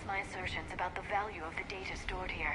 my assertions about the value of the data stored here.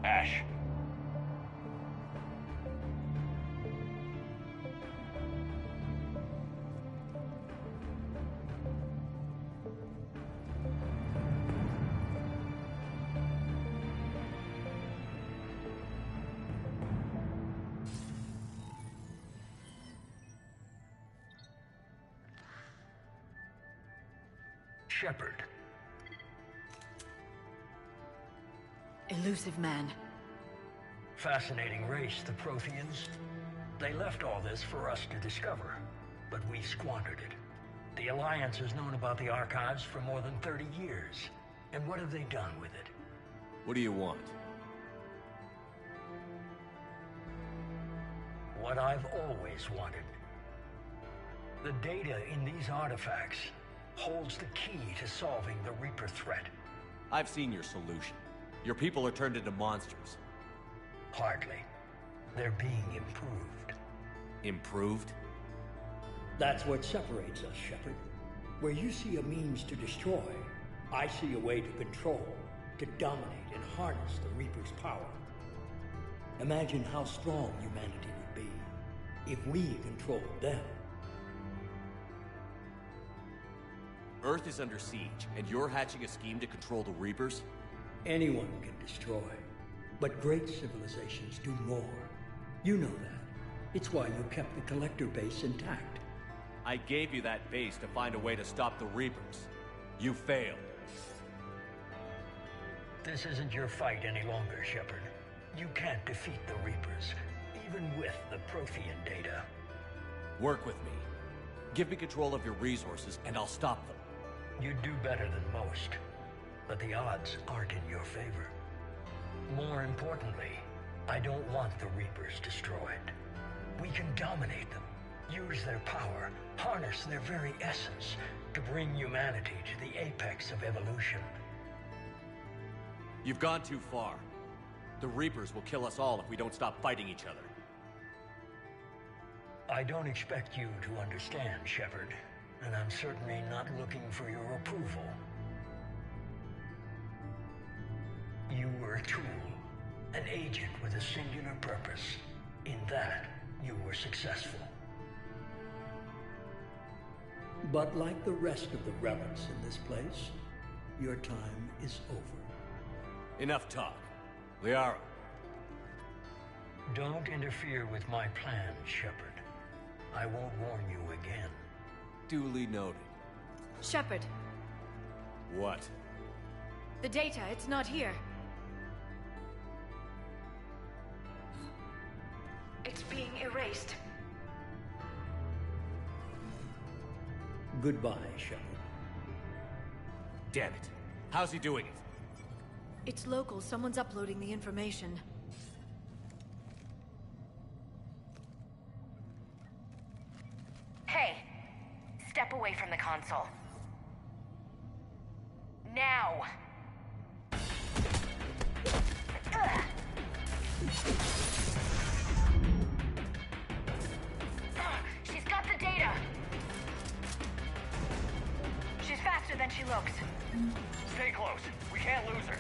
Ash. Shepard. Elusive man. Fascinating race, the Protheans. They left all this for us to discover, but we squandered it. The Alliance has known about the archives for more than 30 years. And what have they done with it? What do you want? What I've always wanted. The data in these artifacts holds the key to solving the Reaper threat. I've seen your solution. Your people are turned into monsters. Hardly. They're being improved. Improved? That's what separates us, Shepard. Where you see a means to destroy, I see a way to control, to dominate and harness the Reaper's power. Imagine how strong humanity would be if we controlled them. Earth is under siege, and you're hatching a scheme to control the Reapers? Anyone can destroy, but great civilizations do more. You know that. It's why you kept the Collector base intact. I gave you that base to find a way to stop the Reapers. You failed. This isn't your fight any longer, Shepard. You can't defeat the Reapers, even with the Prothean data. Work with me. Give me control of your resources, and I'll stop them. You'd do better than most, but the odds aren't in your favor. More importantly, I don't want the Reapers destroyed. We can dominate them, use their power, harness their very essence to bring humanity to the apex of evolution. You've gone too far. The Reapers will kill us all if we don't stop fighting each other. I don't expect you to understand, Shepard, and I'm certainly not looking for your approval. You were a tool, an agent with a singular purpose. In that, you were successful. But like the rest of the relics in this place, your time is over. Enough talk. Liara. Don't interfere with my plans, Shepard. I won't warn you again. Duly noted. Shepard, What? the data, it's not here. It's being erased. Goodbye, Shepard. Damn it. How's he doing it? It's local, someone's uploading the information. Hey, step away from the console. Now! Ugh. She's got the data! She's faster than she looks. Stay close. We can't lose her.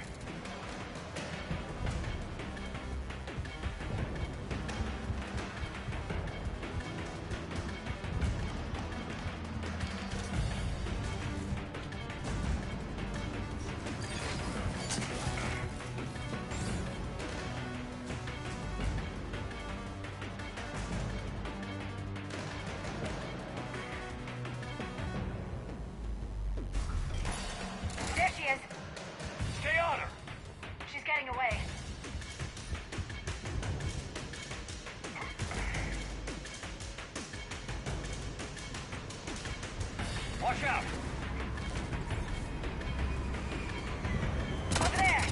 There she is! Stay on her! She's getting away. Watch out! Over there!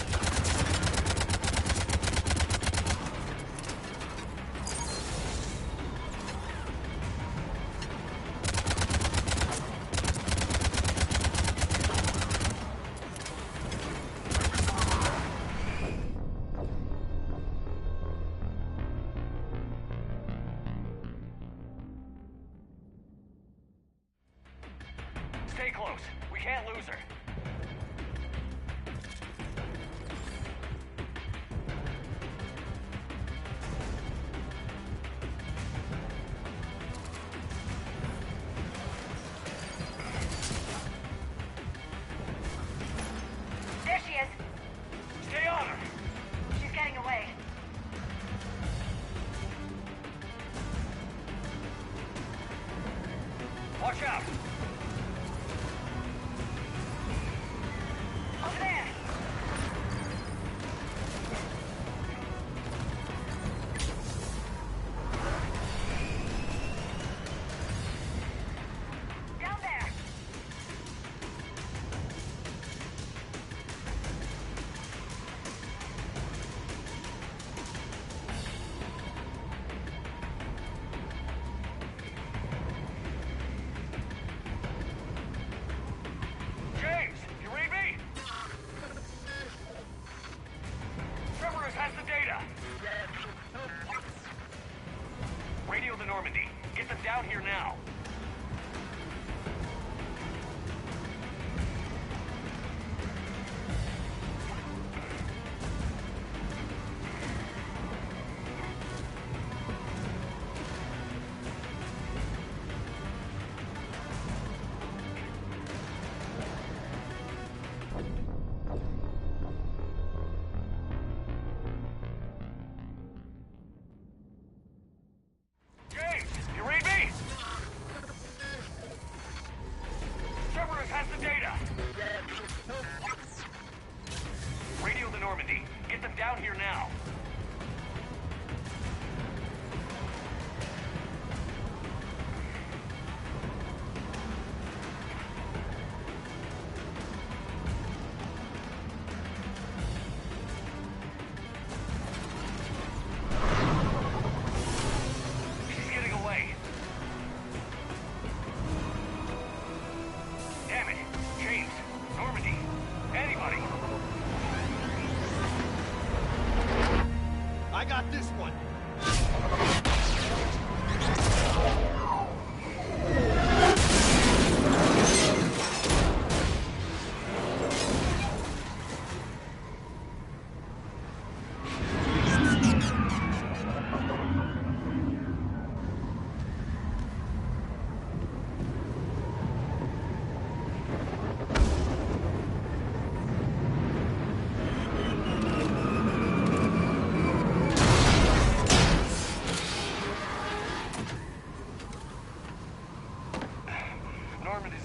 Stay close. We can't lose her. There she is! Stay on her! She's getting away. Watch out! down here now.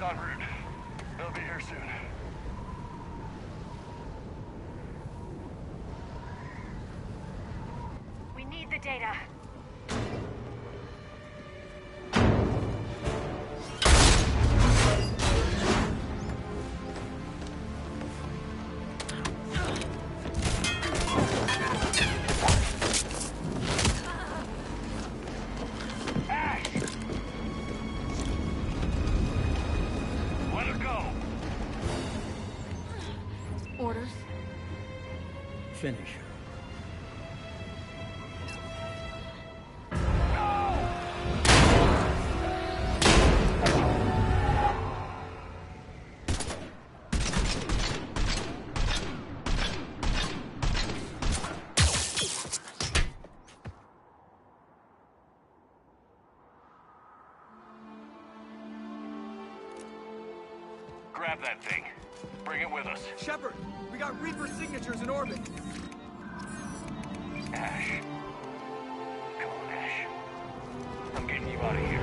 En route. They'll be here soon. We need the data. Orders? Finish her. Grab that thing. Bring it with us. Shepard, we got Reaper signatures in orbit. Ash. Come on, Ash. I'm getting you out of here.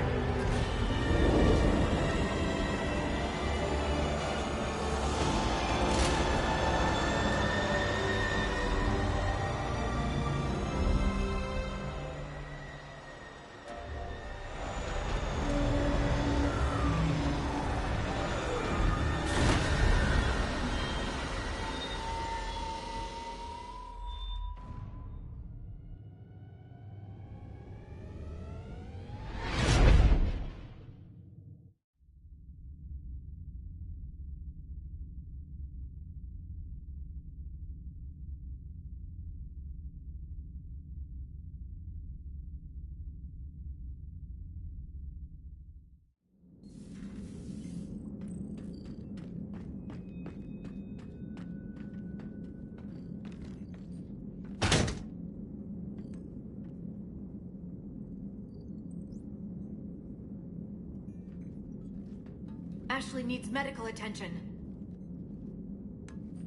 Ashley needs medical attention.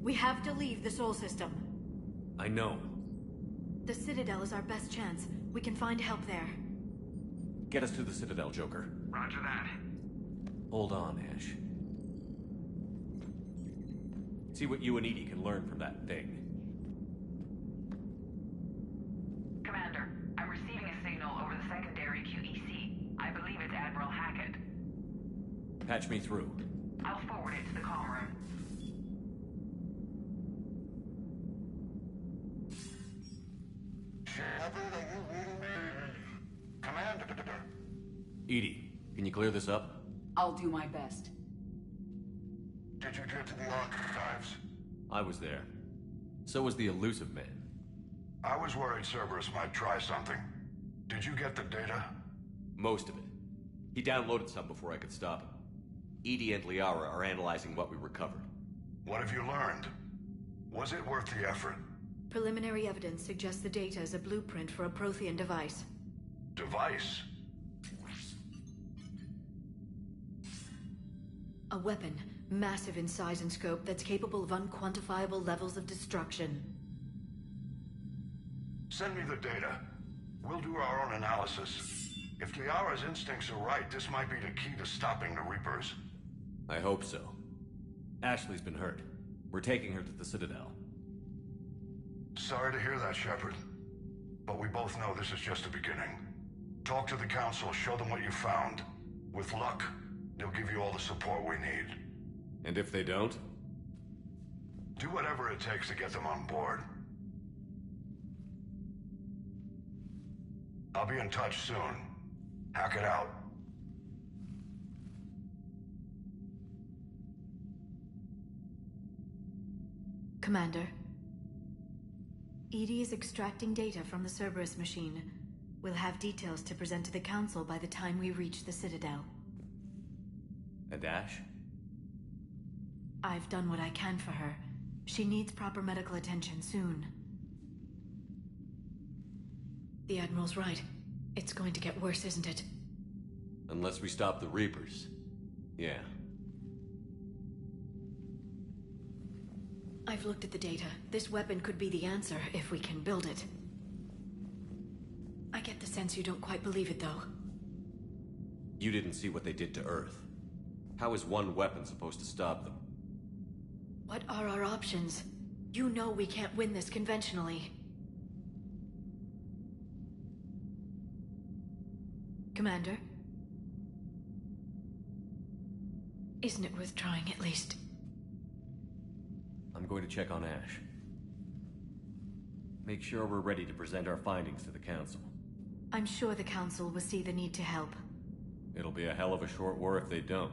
We have to leave the Sol system. I know. The Citadel is our best chance. We can find help there. Get us to the Citadel, Joker. Roger that. Hold on, Ash. See what you and Edie can learn from that thing. Commander, I'm receiving a signal over the secondary QEC. I believe it's Admiral Hackett. Patch me through. I'll forward it to the comm room. Shepard, are you reading me? Commander. Edie, can you clear this up? I'll do my best. Did you get to the archives? I was there. So was the elusive man. I was worried Cerberus might try something. Did you get the data? Most of it. He downloaded some before I could stop him. Edie and Liara are analyzing what we recovered. What have you learned? Was it worth the effort? Preliminary evidence suggests the data is a blueprint for a Prothean device. Device? A weapon, massive in size and scope, that's capable of unquantifiable levels of destruction. Send me the data. We'll do our own analysis. If Liara's instincts are right, this might be the key to stopping the Reapers. I hope so. Ashley's been hurt. We're taking her to the Citadel. Sorry to hear that, Shepard. But we both know this is just the beginning. Talk to the Council, show them what you found. With luck, they'll give you all the support we need. And if they don't? Do whatever it takes to get them on board. I'll be in touch soon. Hack it out. Commander. Edie is extracting data from the Cerberus machine. We'll have details to present to the Council by the time we reach the Citadel. And Ash? I've done what I can for her. She needs proper medical attention soon. The Admiral's right. It's going to get worse, isn't it? Unless we stop the Reapers. Yeah. I've looked at the data. This weapon could be the answer if we can build it. I get the sense you don't quite believe it, though. You didn't see what they did to Earth. How is one weapon supposed to stop them? What are our options? You know we can't win this conventionally. Commander? Isn't it worth trying at least? I'm going to check on Ash. Make sure we're ready to present our findings to the Council. I'm sure the Council will see the need to help. It'll be a hell of a short war if they don't.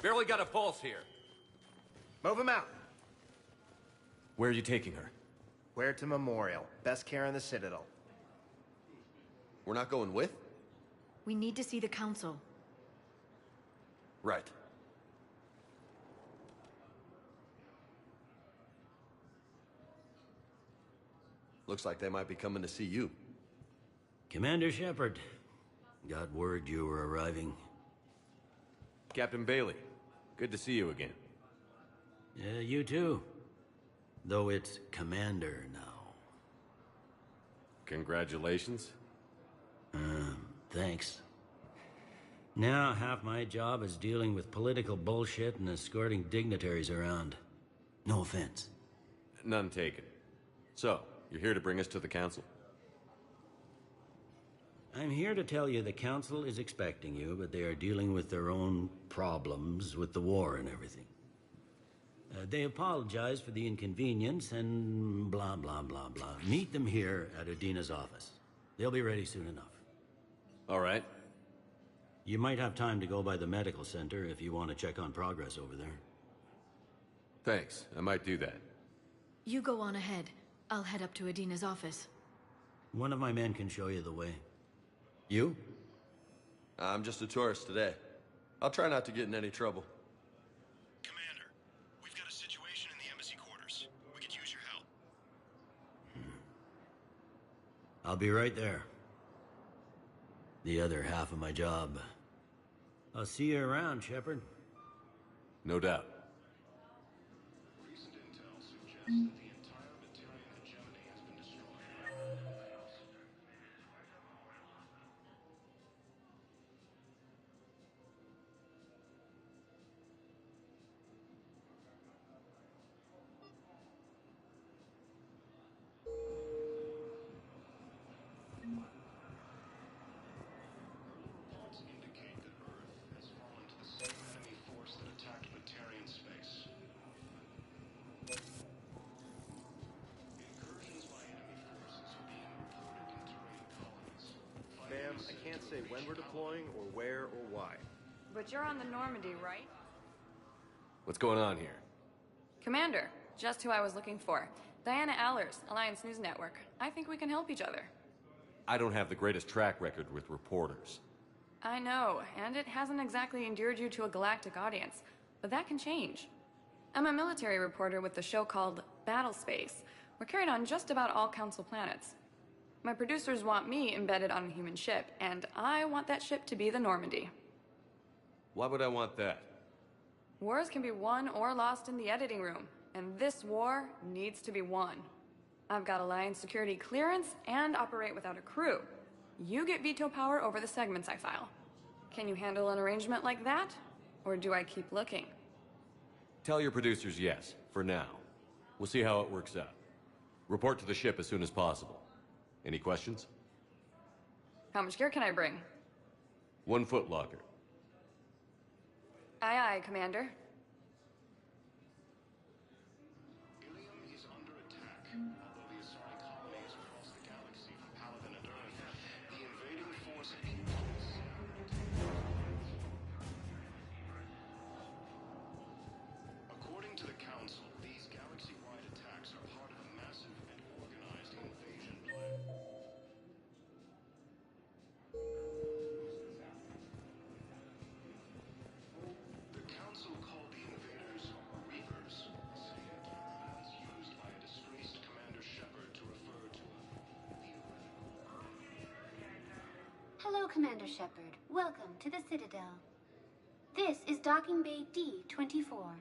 Barely got a pulse here. Move him out. Where are you taking her? Where to Memorial. Best care in the Citadel. We're not going with? We need to see the Council. Right. Looks like they might be coming to see you. Commander Shepard. Got word you were arriving. Captain Bailey, good to see you again. Yeah, you too. Though it's Commander now. Congratulations. Thanks. Now, half my job is dealing with political bullshit and escorting dignitaries around. No offense. None taken. So, you're here to bring us to the Council? I'm here to tell you the Council is expecting you, but they are dealing with their own problems with the war and everything. They apologize for the inconvenience and blah, blah, blah, blah. Meet them here at Udina's office. They'll be ready soon enough. All right. You might have time to go by the medical center if you want to check on progress over there. Thanks. I might do that. You go on ahead. I'll head up to Udina's office. One of my men can show you the way. You? I'm just a tourist today. I'll try not to get in any trouble. Commander, we've got a situation in the embassy quarters. We could use your help. I'll be right there. The other half of my job. I'll see you around, Shepard. No doubt. Recent intel suggests that the entire Batarian hegemony has been destroyed. Reports indicate that Earth has fallen to the same enemy force that attacked Batarian space. Incursions by enemy forces are being reported in terrain colonies. Ma'am, I can't say when we're deploying or where or why. But you're on the Normandy, right? What's going on here? Commander, just who I was looking for. Diana Allers, Alliance News Network. I think we can help each other. I don't have the greatest track record with reporters. I know, and it hasn't exactly endeared you to a galactic audience, but that can change. I'm a military reporter with the show called Battle Space. We're carried on just about all Council planets. My producers want me embedded on a human ship, and I want that ship to be the Normandy. Why would I want that? Wars can be won or lost in the editing room, and this war needs to be won. I've got Alliance security clearance and operate without a crew. You get veto power over the segments I file. Can you handle an arrangement like that? Or do I keep looking? Tell your producers yes, for now. We'll see how it works out. Report to the ship as soon as possible. Any questions? How much gear can I bring? 1 foot locker. Aye, aye, Commander. Ilium is under attack. Although the Asari colony is across the galaxy from Paladin and Earth, the invading force increases. According to the Council, these galaxy-wide attacks are part of a massive and organized invasion plan. The Council called the invaders Reapers, saying that's used by a disgraced Commander Shepard to refer to Hello, Commander Shepard. Welcome to the Citadel. This is Docking Bay D-24.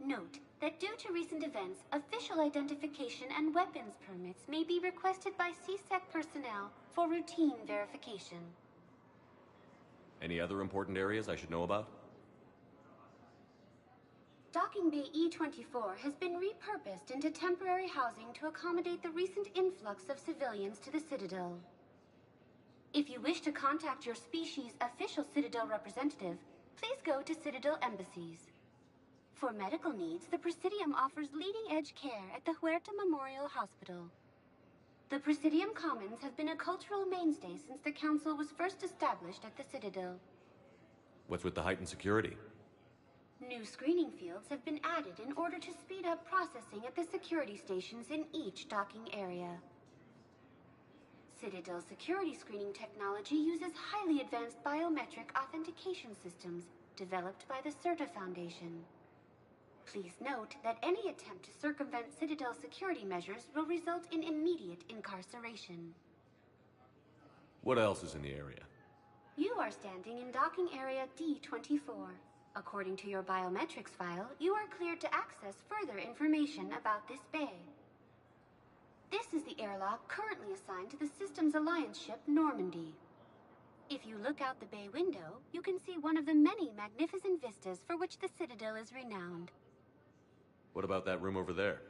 Note that due to recent events, official identification and weapons permits may be requested by CSEC personnel for routine verification. Any other important areas I should know about? Docking Bay E-24 has been repurposed into temporary housing to accommodate the recent influx of civilians to the Citadel. If you wish to contact your species' official Citadel representative, please go to Citadel embassies. For medical needs, the Presidium offers leading-edge care at the Huerta Memorial Hospital. The Presidium Commons have been a cultural mainstay since the Council was first established at the Citadel. What's with the heightened security? New screening fields have been added in order to speed up processing at the security stations in each docking area. Citadel security screening technology uses highly advanced biometric authentication systems developed by the CERTA Foundation. Please note that any attempt to circumvent Citadel security measures will result in immediate incarceration. What else is in the area? You are standing in docking area D-24. According to your biometrics file, you are cleared to access further information about this bay. This is the airlock currently assigned to the Systems Alliance ship Normandy. If you look out the bay window, you can see one of the many magnificent vistas for which the Citadel is renowned. What about that room over there?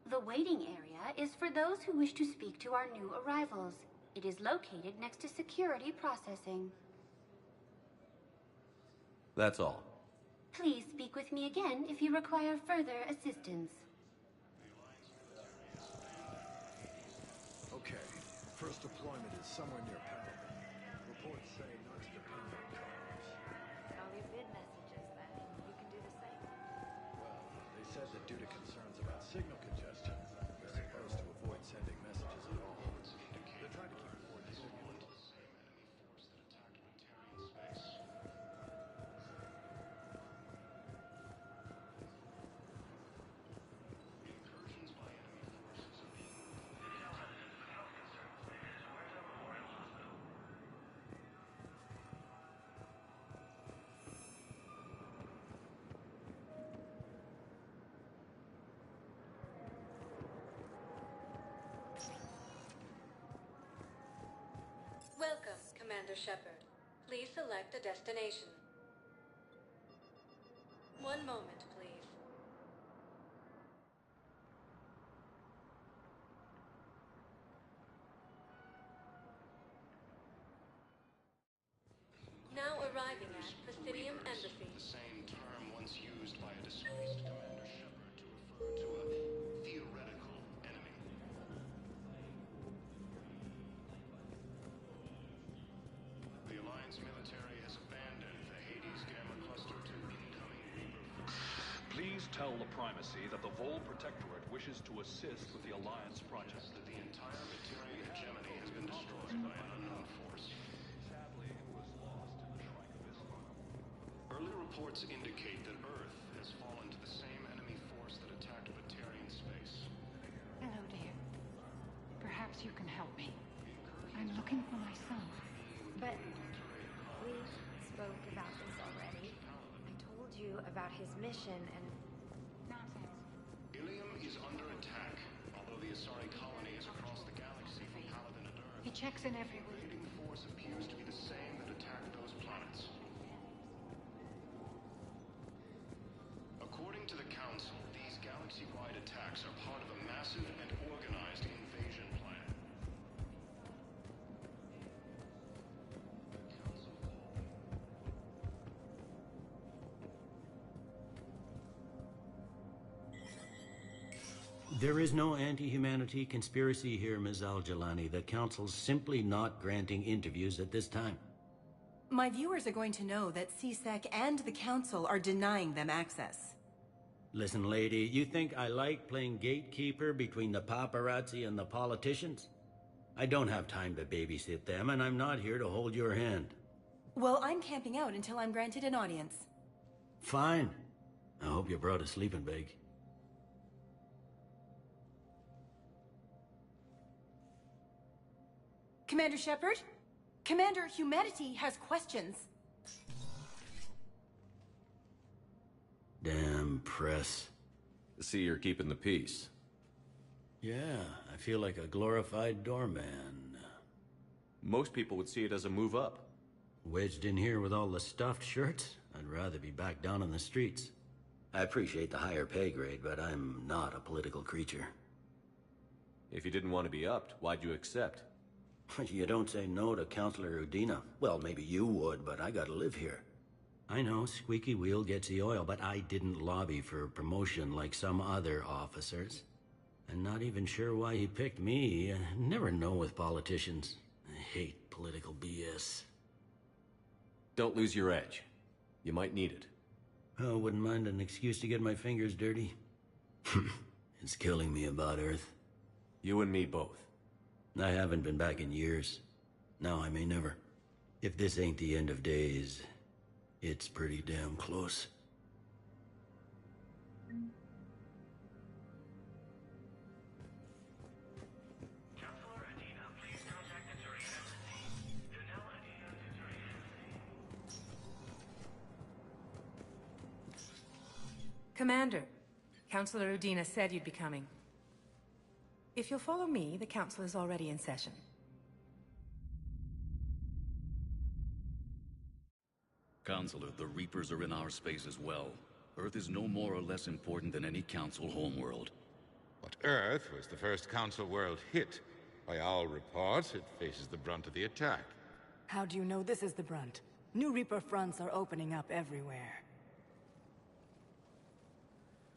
The waiting area is for those who wish to speak to our new arrivals. It is located next to security processing. That's all. Please speak with me again if you require further assistance. Okay, first deployment is somewhere near Paladin. Reports say not to depend on cars. I'll leave bid messages then. You can do the same. Well, they said that due to concerns about signal congestion, we're supposed to avoid sending messages at all. They're trying to keep it more distant. the same enemy force that attacked Batarian space. Incursions by enemy forces are being reported. Welcome, Commander Shepard. Please select a destination. One moment, please. Now arriving at Presidium Embassy. The same term once used by a disgraced Commander Shepard to refer to a theoretical enemy. The Alliance military has abandoned the Hades Gamma Cluster to incoming Reaper. Please tell the Primacy that the Vol Protectorate wishes to assist with the Alliance project. That the entire material hegemony has been destroyed by an unknown force. Sadly, it was lost in the strike of Islam. Early reports indicate that Earth has fallen to the same enemy force that attacked Batarian space. Hello, dear. Perhaps you can help me. I'm looking for my son. But we spoke about this already. I told you about his mission and... Nonsense. Ilium is under attack, although the Asari colony is across the galaxy from Paladin and Earth. He checks in everywhere. The invading force appears to be the same that attacked those planets. According to the Council, these galaxy-wide attacks are part of a massive and organized invasion plan. There is no anti-humanity conspiracy here, Ms. Al-Jalani. The Council's simply not granting interviews at this time. My viewers are going to know that CSEC and the Council are denying them access. Listen, lady, you think I like playing gatekeeper between the paparazzi and the politicians? I don't have time to babysit them, and I'm not here to hold your hand. Well, I'm camping out until I'm granted an audience. Fine. I hope you brought a sleeping bag. Commander Shepard? Commander, humanity has questions. Damn press. See, you're keeping the peace. Yeah, I feel like a glorified doorman. Most people would see it as a move up. Wedged in here with all the stuffed shirts, I'd rather be back down on the streets. I appreciate the higher pay grade, but I'm not a political creature. If you didn't want to be upped, why'd you accept? You don't say no to Counselor Udina. Well, maybe you would, but I gotta live here. I know, squeaky wheel gets the oil, but I didn't lobby for promotion like some other officers. I'm not even sure why he picked me. I never know with politicians. I hate political BS. Don't lose your edge. You might need it. Oh, wouldn't mind an excuse to get my fingers dirty. It's killing me about Earth. You and me both. I haven't been back in years. Now I may never. If this ain't the end of days, it's pretty damn close. Commander, Counselor Udina said you'd be coming. If you'll follow me, the council is already in session. Counselor, the Reapers are in our space as well. Earth is no more or less important than any council homeworld. But Earth was the first council world hit. By all reports, it faces the brunt of the attack. How do you know this is the brunt? New Reaper fronts are opening up everywhere.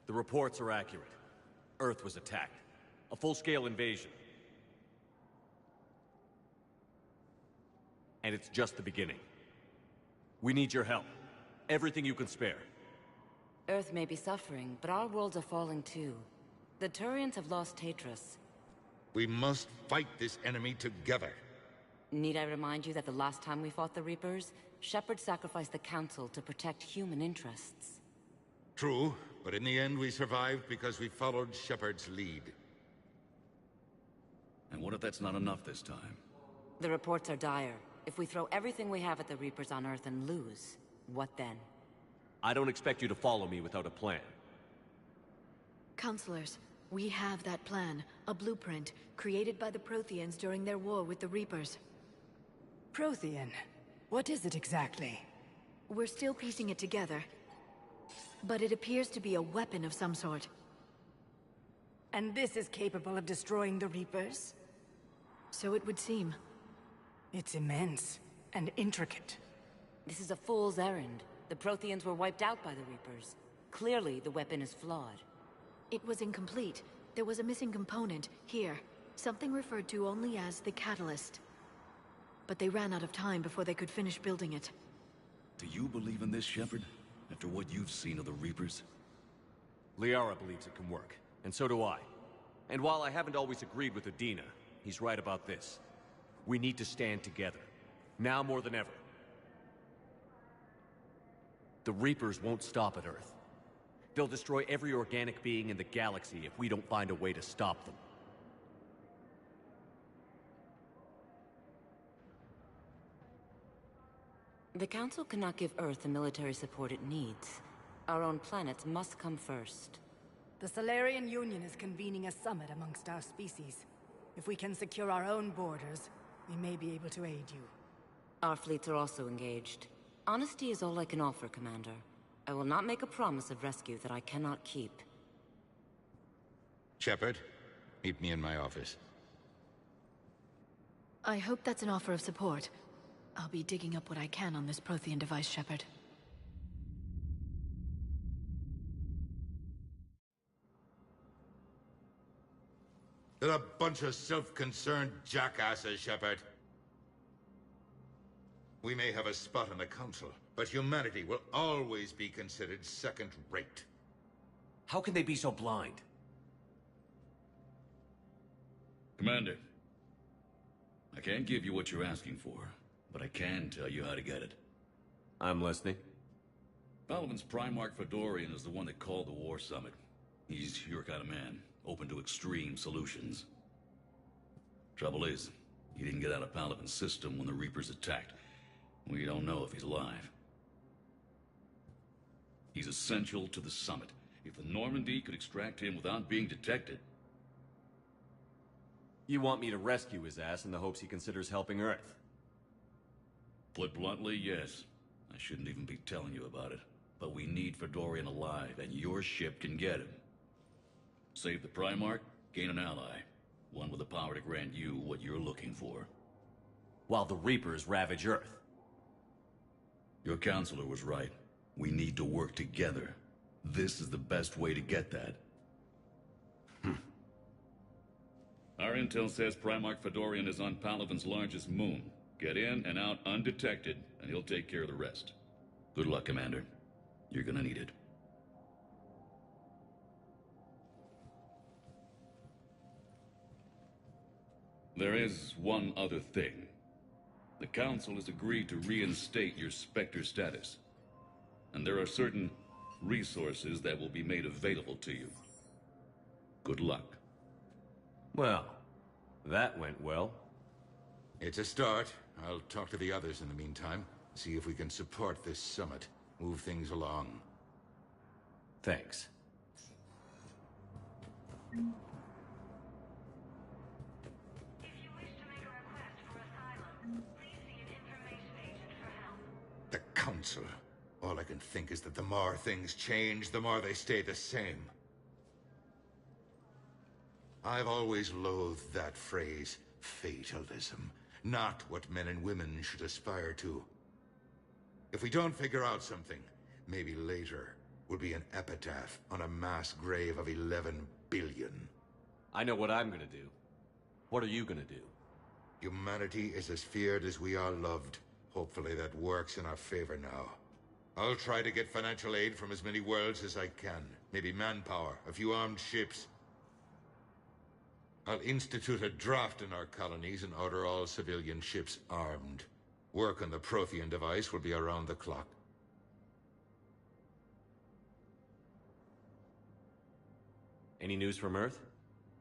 The reports are accurate. Earth was attacked. A full-scale invasion. And it's just the beginning. We need your help. Everything you can spare. Earth may be suffering, but our worlds are falling too. The Turians have lost Tatris. We must fight this enemy together. Need I remind you that the last time we fought the Reapers, Shepard sacrificed the Council to protect human interests? True, but in the end we survived because we followed Shepard's lead. And what if that's not enough this time? The reports are dire. If we throw everything we have at the Reapers on Earth and lose, what then? I don't expect you to follow me without a plan. Counselors, we have that plan. A blueprint, created by the Protheans during their war with the Reapers. Prothean. What is it exactly? We're still piecing it together. But it appears to be a weapon of some sort. And this is capable of destroying the Reapers? So it would seem. It's immense and intricate. This is a fool's errand. The Protheans were wiped out by the Reapers. Clearly, the weapon is flawed. It was incomplete. There was a missing component, here. Something referred to only as the catalyst. But they ran out of time before they could finish building it. Do you believe in this, Shepard? After what you've seen of the Reapers? Liara believes it can work, and so do I. And while I haven't always agreed with Udina, he's right about this. We need to stand together. Now more than ever. The Reapers won't stop at Earth. They'll destroy every organic being in the galaxy if we don't find a way to stop them. The Council cannot give Earth the military support it needs. Our own planets must come first. The Solarian Union is convening a summit amongst our species. If we can secure our own borders, we may be able to aid you. Our fleets are also engaged. Honesty is all I can offer, Commander. I will not make a promise of rescue that I cannot keep. Shepard, meet me in my office. I hope that's an offer of support. I'll be digging up what I can on this Prothean device, Shepard. They're a bunch of self-concerned jackasses, Shepard. We may have a spot on the Council, but humanity will always be considered second-rate. How can they be so blind? Commander, I can't give you what you're asking for, but I can tell you how to get it. I'm listening. Palaven's Primarch Fedorian is the one that called the War Summit. He's your kind of man, open to extreme solutions. Trouble is, he didn't get out of Palaven's system when the Reapers attacked. We don't know if he's alive. He's essential to the summit. If the Normandy could extract him without being detected... You want me to rescue his ass in the hopes he considers helping Earth? Put bluntly, yes. I shouldn't even be telling you about it. But we need Fedorian alive, and your ship can get him. Save the Primarch, gain an ally. One with the power to grant you what you're looking for. While the Reapers ravage Earth. Your counselor was right. We need to work together. This is the best way to get that. Our intel says Primarch Fedorian is on Palaven's largest moon. Get in and out undetected, and he'll take care of the rest. Good luck, Commander. You're gonna need it. There is one other thing. The Council has agreed to reinstate your Spectre status. And there are certain resources that will be made available to you. Good luck. Well, that went well. It's a start. I'll talk to the others in the meantime. See if we can support this summit. Move things along. Thanks. The Council. All I can think is that the more things change, the more they stay the same. I've always loathed that phrase, fatalism. Not what men and women should aspire to. If we don't figure out something, maybe later will be an epitaph on a mass grave of 11 billion. I know what I'm gonna do. What are you gonna do? Humanity is as feared as we are loved. Hopefully that works in our favor now. I'll try to get financial aid from as many worlds as I can. Maybe manpower, a few armed ships. I'll institute a draft in our colonies and order all civilian ships armed. Work on the Prothean device will be around the clock. Any news from Earth?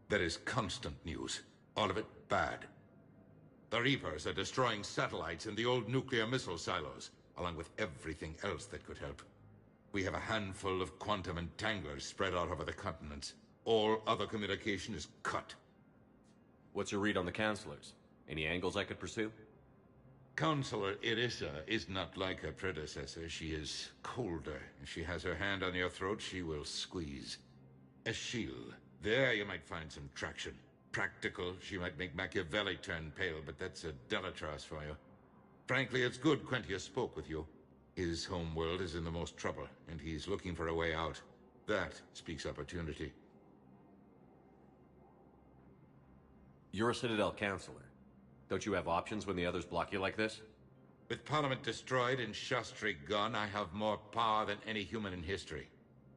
There is constant news. All of it bad. The Reapers are destroying satellites in the old nuclear missile silos, along with everything else that could help. We have a handful of quantum entanglers spread out over the continents. All other communication is cut. What's your read on the counselors? Any angles I could pursue? Counselor Irissa is not like her predecessor. She is colder. If she has her hand on your throat, she will squeeze. Eschil. There you might find some traction. Practical, she might make Machiavelli turn pale, but that's a Delatras for you. Frankly, it's good Quentius spoke with you. His home world is in the most trouble, and he's looking for a way out. That speaks opportunity. You're a Citadel counselor. Don't you have options when the others block you like this? With Parliament destroyed and Shastri gone, I have more power than any human in history.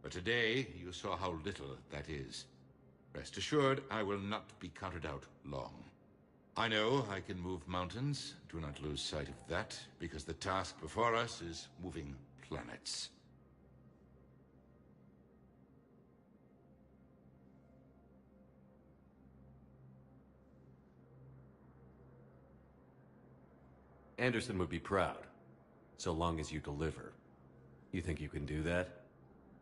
But today, you saw how little that is. Rest assured, I will not be counted out long. I know I can move mountains. Do not lose sight of that, because the task before us is moving planets. Anderson would be proud, so long as you deliver. You think you can do that?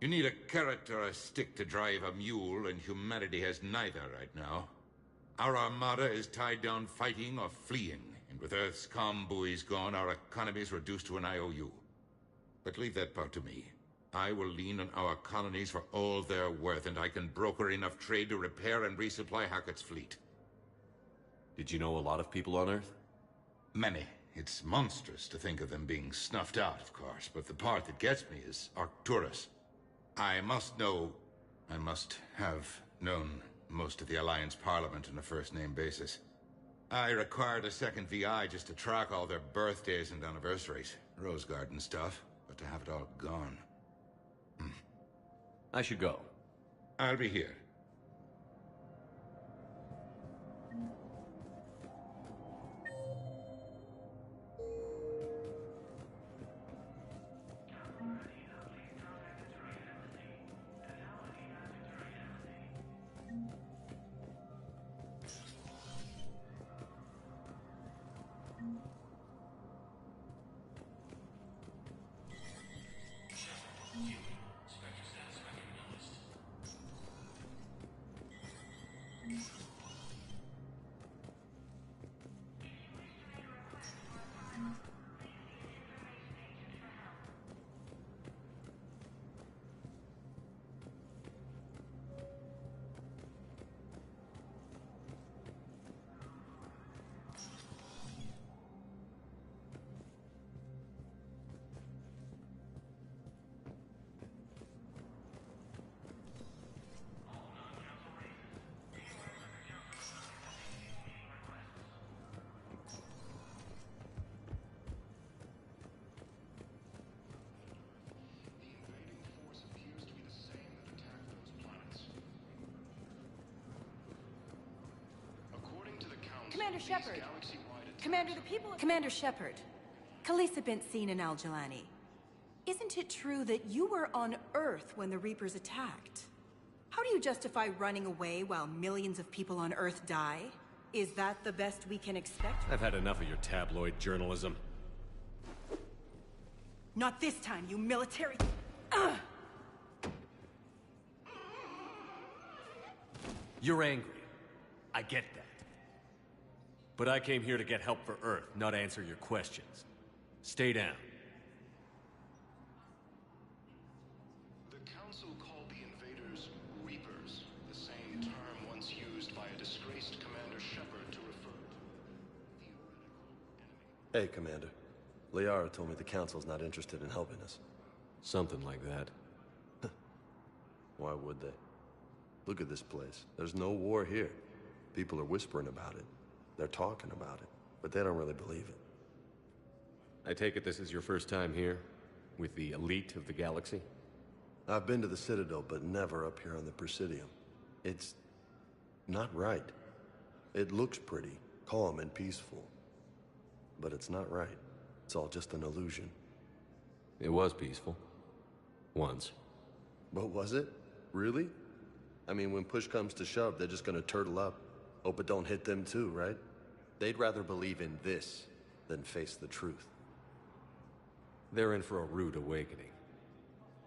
You need a carrot or a stick to drive a mule, and humanity has neither right now. Our armada is tied down fighting or fleeing, and with Earth's comm buoys gone, our economy is reduced to an IOU. But leave that part to me. I will lean on our colonies for all they're worth, and I can broker enough trade to repair and resupply Hackett's fleet. Did you know a lot of people on Earth? Many. It's monstrous to think of them being snuffed out, of course, but the part that gets me is Arcturus. I must have known most of the Alliance Parliament on a first-name basis. I required a second VI just to track all their birthdays and anniversaries. Rose Garden stuff, but to have it all gone. I should go. I'll be here. Commander Shepard. Commander Shepard. Khaleesa bint seen in Al-Jalani. Isn't it true that you were on Earth when the Reapers attacked? How do you justify running away while millions of people on Earth die? Is that the best we can expect? I've had enough of your tabloid journalism. Not this time, you military... You're angry. I get that. But I came here to get help for Earth, not answer your questions. Stay down. The Council called the invaders Reapers, the same term once used by a disgraced Commander Shepard to refer to Hey, Commander. Liara told me the Council's not interested in helping us. Something like that. Why would they? Look at this place. There's no war here. People are whispering about it. They're talking about it, but they don't really believe it. I take it this is your first time here? With the elite of the galaxy? I've been to the Citadel, but never up here on the Presidium. It's... not right. It looks pretty, calm and peaceful. But it's not right. It's all just an illusion. It was peaceful. Once. But was it? Really? I mean, when push comes to shove, they're just gonna turtle up. Hope it don't hit them too, right? They'd rather believe in this than face the truth. They're in for a rude awakening.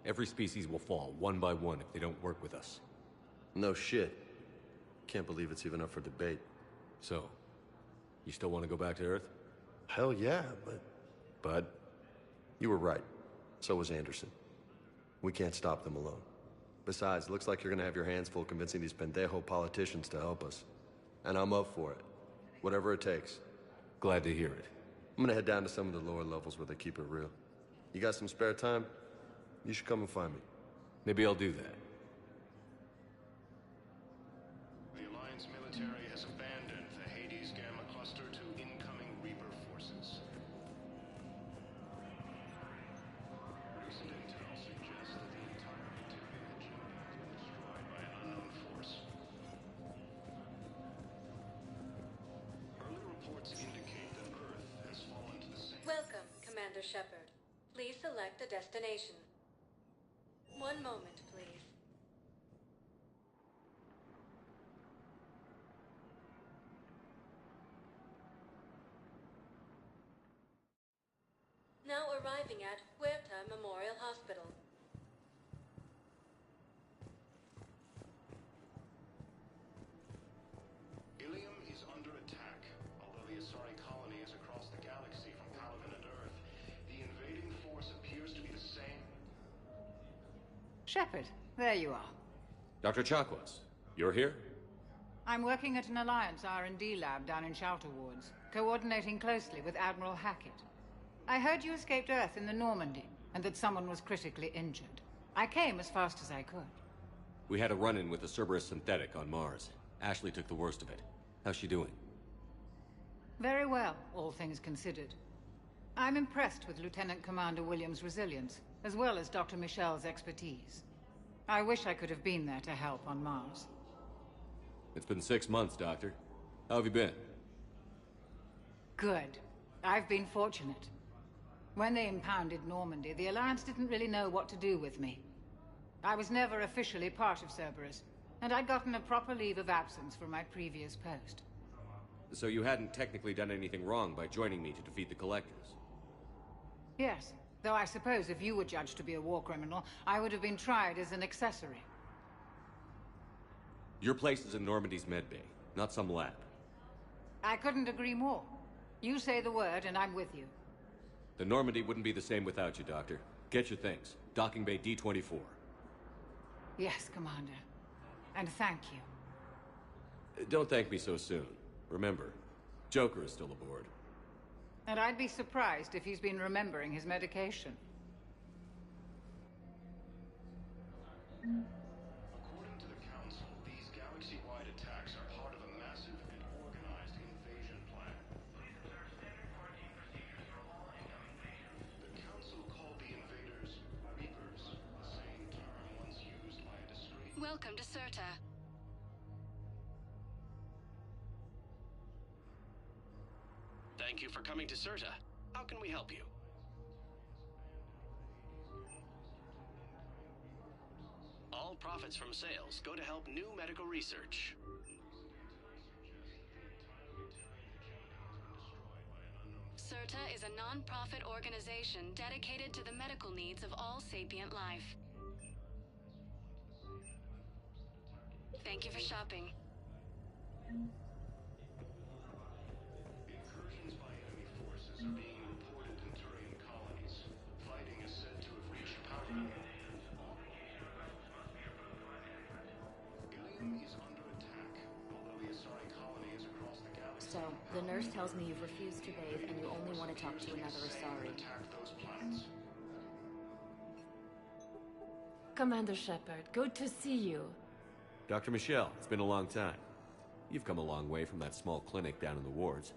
Every species will fall, one by one, if they don't work with us. No shit. Can't believe it's even up for debate. So, you still want to go back to Earth? Hell yeah, but... You were right. So was Anderson. We can't stop them alone. Besides, looks like you're gonna have your hands full convincing these pendejo politicians to help us. And I'm up for it. Whatever it takes. Glad to hear it. I'm gonna head down to some of the lower levels where they keep it real. You got some spare time? You should come and find me. Maybe I'll do that. The Alliance military has abandoned the Hades Gamma cluster to incoming Reaper forces. Recent intel suggests that the entire material engine has been destroyed by an unknown force. Early reports indicate that Earth has fallen to the same... Welcome, Commander Shepard. Please select a destination. One moment, please. Now arriving at Huerta Memorial Hospital. Ilium is under attack. Although the Asari colony is across the galaxy from Paladin and Earth, the invading force appears to be the same. Shepard, there you are. Dr. Chakwas, you're here? I'm working at an Alliance R&D lab down in Shelter Wards, coordinating closely with Admiral Hackett. I heard you escaped Earth in the Normandy, and that someone was critically injured. I came as fast as I could. We had a run-in with the Cerberus synthetic on Mars. Ashley took the worst of it. How's she doing? Very well, all things considered. I'm impressed with Lieutenant Commander Williams' resilience, as well as Dr. Michel's expertise. I wish I could have been there to help on Mars. It's been 6 months, Doctor. How have you been? Good. I've been fortunate. When they impounded Normandy, the Alliance didn't really know what to do with me. I was never officially part of Cerberus, and I'd gotten a proper leave of absence from my previous post. So you hadn't technically done anything wrong by joining me to defeat the Collectors? Yes, though I suppose if you were judged to be a war criminal, I would have been tried as an accessory. Your place is in Normandy's medbay, not some lab. I couldn't agree more. You say the word, and I'm with you. The Normandy wouldn't be the same without you, Doctor. Get your things. Docking Bay D-24. Yes, Commander. And thank you. Don't thank me so soon. Remember, Joker is still aboard. And I'd be surprised if he's been remembering his medication. According to the Council, these galaxy-wide attacks are part of a massive and organized invasion plan. The Council called the invaders Reapers, the same term once used by a discreet... Welcome to Serta. Thank you for coming to Serta. How can we help you? All profits from sales go to help new medical research. Serta is a non-profit organization dedicated to the medical needs of all sapient life. Thank you for shopping. Incursions by enemy forces are being reported in Turian colonies. Fighting is said to have reached Paladin. Ilium is under attack, although the Asari colony is across the galaxy. So, the nurse tells me you've refused to bathe and you only want to talk to another Asari. Attack those planets. Commander Shepard, good to see you. Dr. Michel, it's been a long time. You've come a long way from that small clinic down in the wards.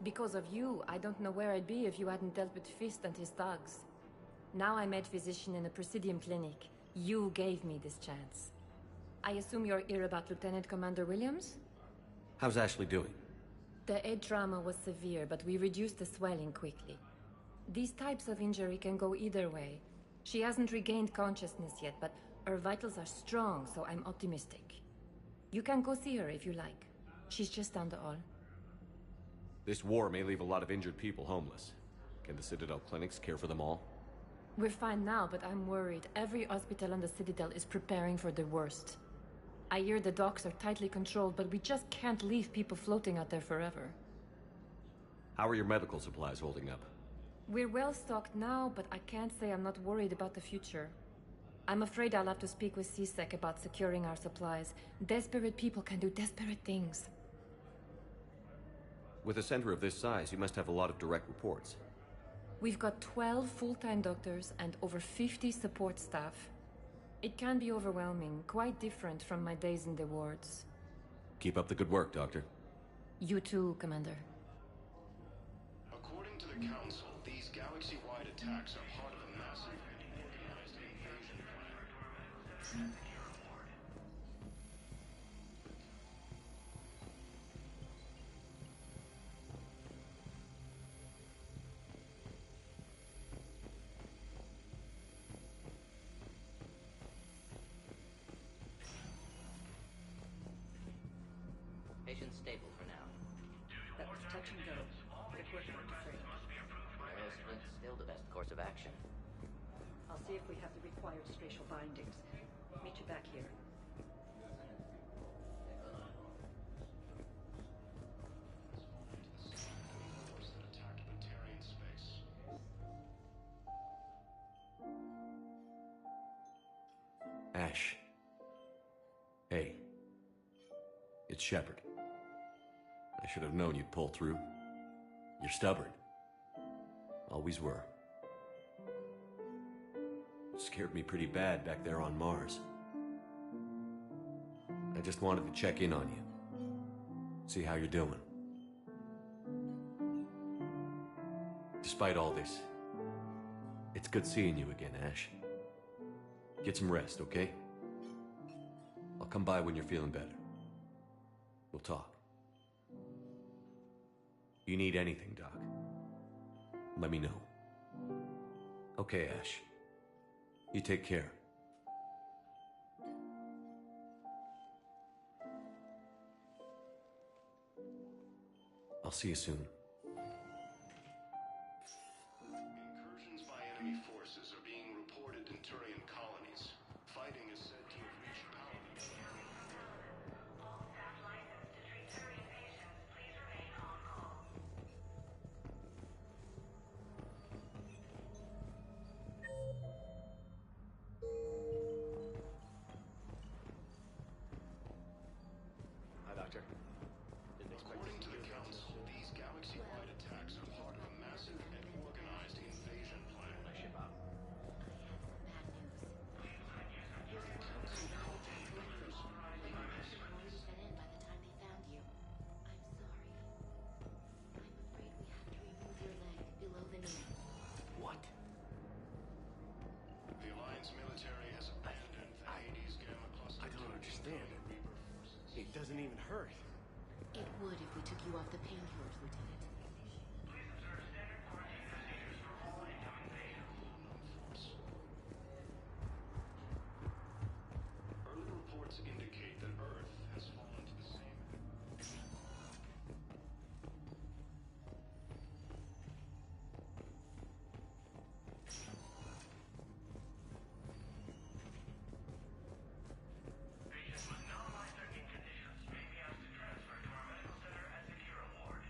Because of you, I don't know where I'd be if you hadn't dealt with Fist and his thugs. Now I'm head physician in a Presidium clinic. You gave me this chance. I assume you're here about Lieutenant Commander Williams? How's Ashley doing? The head trauma was severe, but we reduced the swelling quickly. These types of injury can go either way. She hasn't regained consciousness yet, but her vitals are strong, so I'm optimistic. You can go see her if you like. She's just down the hall. This war may leave a lot of injured people homeless. Can the Citadel clinics care for them all? We're fine now, but I'm worried. Every hospital on the Citadel is preparing for the worst. I hear the docks are tightly controlled, but we just can't leave people floating out there forever. How are your medical supplies holding up? We're well stocked now, but I can't say I'm not worried about the future. I'm afraid I'll have to speak with CSEC about securing our supplies. Desperate people can do desperate things. With a center of this size, you must have a lot of direct reports. We've got 12 full-time doctors and over 50 support staff. It can be overwhelming, quite different from my days in the wards. Keep up the good work, Doctor. You too, Commander. According to the Council, these galaxy-wide attacks are part of a massive and organized invasion plan. Patient's stable for now. That was touch and go. It worked out to frame. Aerosprint's still the best course of action. I'll see if we have the required spatial bindings. Meet you back here. Ash. Hey. It's Shepard. I should have known you'd pull through. You're stubborn. Always were. Scared me pretty bad back there on Mars. I just wanted to check in on you. See how you're doing. Despite all this, it's good seeing you again, Ash. Get some rest, okay? I'll come by when you're feeling better. We'll talk. You need anything, Doc, let me know. Okay, Ash. You take care. I'll see you soon. Incursions by enemy forces are being reported in Turian colonies. Fighting is said to have reached Paladin. All staff licensed to treat Turian patients, please remain on call. Hi, Doctor. According to the Council, these galaxy-wide attacks are part of a massive and organized invasion plan. What? The Alliance military has abandoned the Hades Gamma Cluster. I don't understand. It doesn't even hurt. It would if we took you off the painkillers, Lieutenant. Early reports indicate that Earth has fallen to the same. Patients with no life-threatening conditions may be asked to transfer to our medical center at Secure Ward.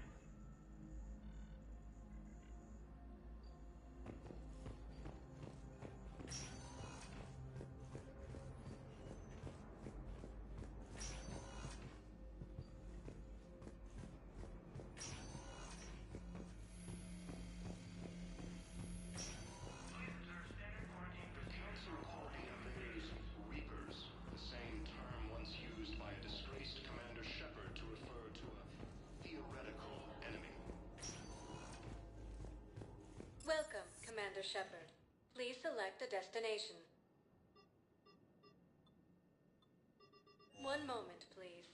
The Council called the invaders Reapers, the same term once used by a disgraced Commander Shepard to refer to a theoretical enemy. Welcome, Commander Shepard. Please select a destination. One moment, please.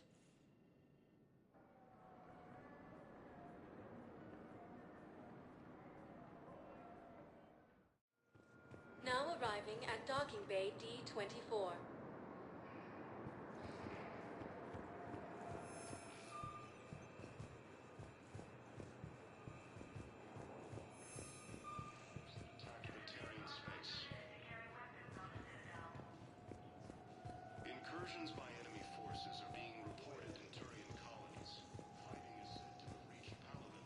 Now arriving at Docking Bay D-24. Attack the Turian space. Incursions by enemy forces are being reported in Turian colonies. Fighting is said to have reached Paladin.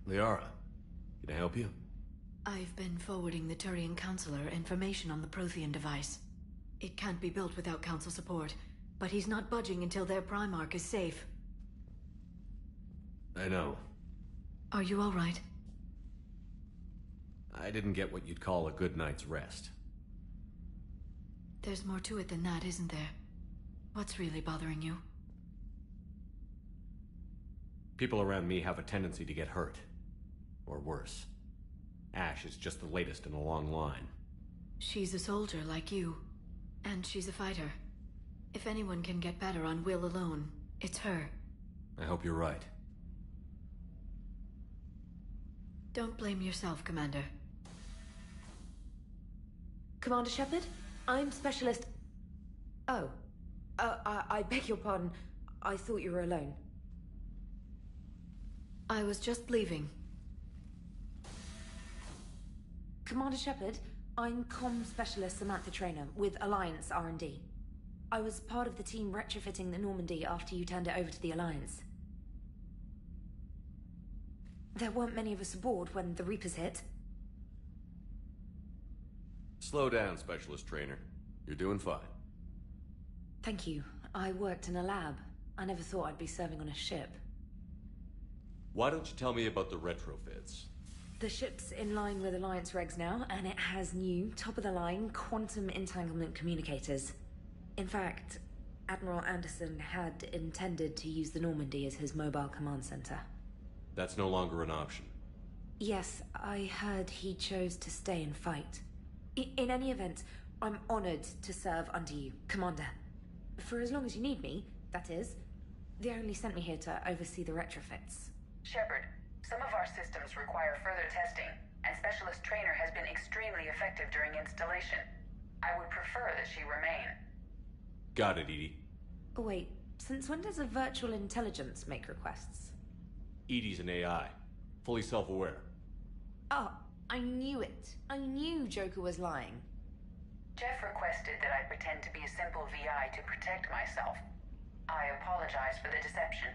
Liara, can I help you? I've been forwarding the Turian Counselor information on the Prothean device. It can't be built without Council support, but he's not budging until their Primarch is safe. I know. Are you all right? I didn't get what you'd call a good night's rest. There's more to it than that, isn't there? What's really bothering you? People around me have a tendency to get hurt. Or worse. Ash is just the latest in a long line. She's a soldier like you. And she's a fighter. If anyone can get better on will alone, it's her. I hope you're right. Don't blame yourself, Commander. Commander Shepard? I'm Specialist... Oh. I beg your pardon. I thought you were alone. I was just leaving. Commander Shepard, I'm Comm Specialist Samantha Traynor with Alliance R&D. I was part of the team retrofitting the Normandy after you turned it over to the Alliance. There weren't many of us aboard when the Reapers hit. Slow down, Specialist Trainer. You're doing fine. Thank you. I worked in a lab. I never thought I'd be serving on a ship. Why don't you tell me about the retrofits? The ship's in line with Alliance regs now, and it has new, top-of-the-line, quantum entanglement communicators. In fact, Admiral Anderson had intended to use the Normandy as his mobile command center. That's no longer an option. Yes, I heard he chose to stay and fight. In any event, I'm honored to serve under you, Commander. For as long as you need me, that is. They only sent me here to oversee the retrofits. Shepard, some of our systems require further testing, and Specialist Trainer has been extremely effective during installation. I would prefer that she remain. Got it, Edie. Wait, since when does a virtual intelligence make requests? Edie's an AI. Fully self-aware. Oh, I knew it. I knew Joker was lying. Jeff requested that I pretend to be a simple VI to protect myself. I apologize for the deception.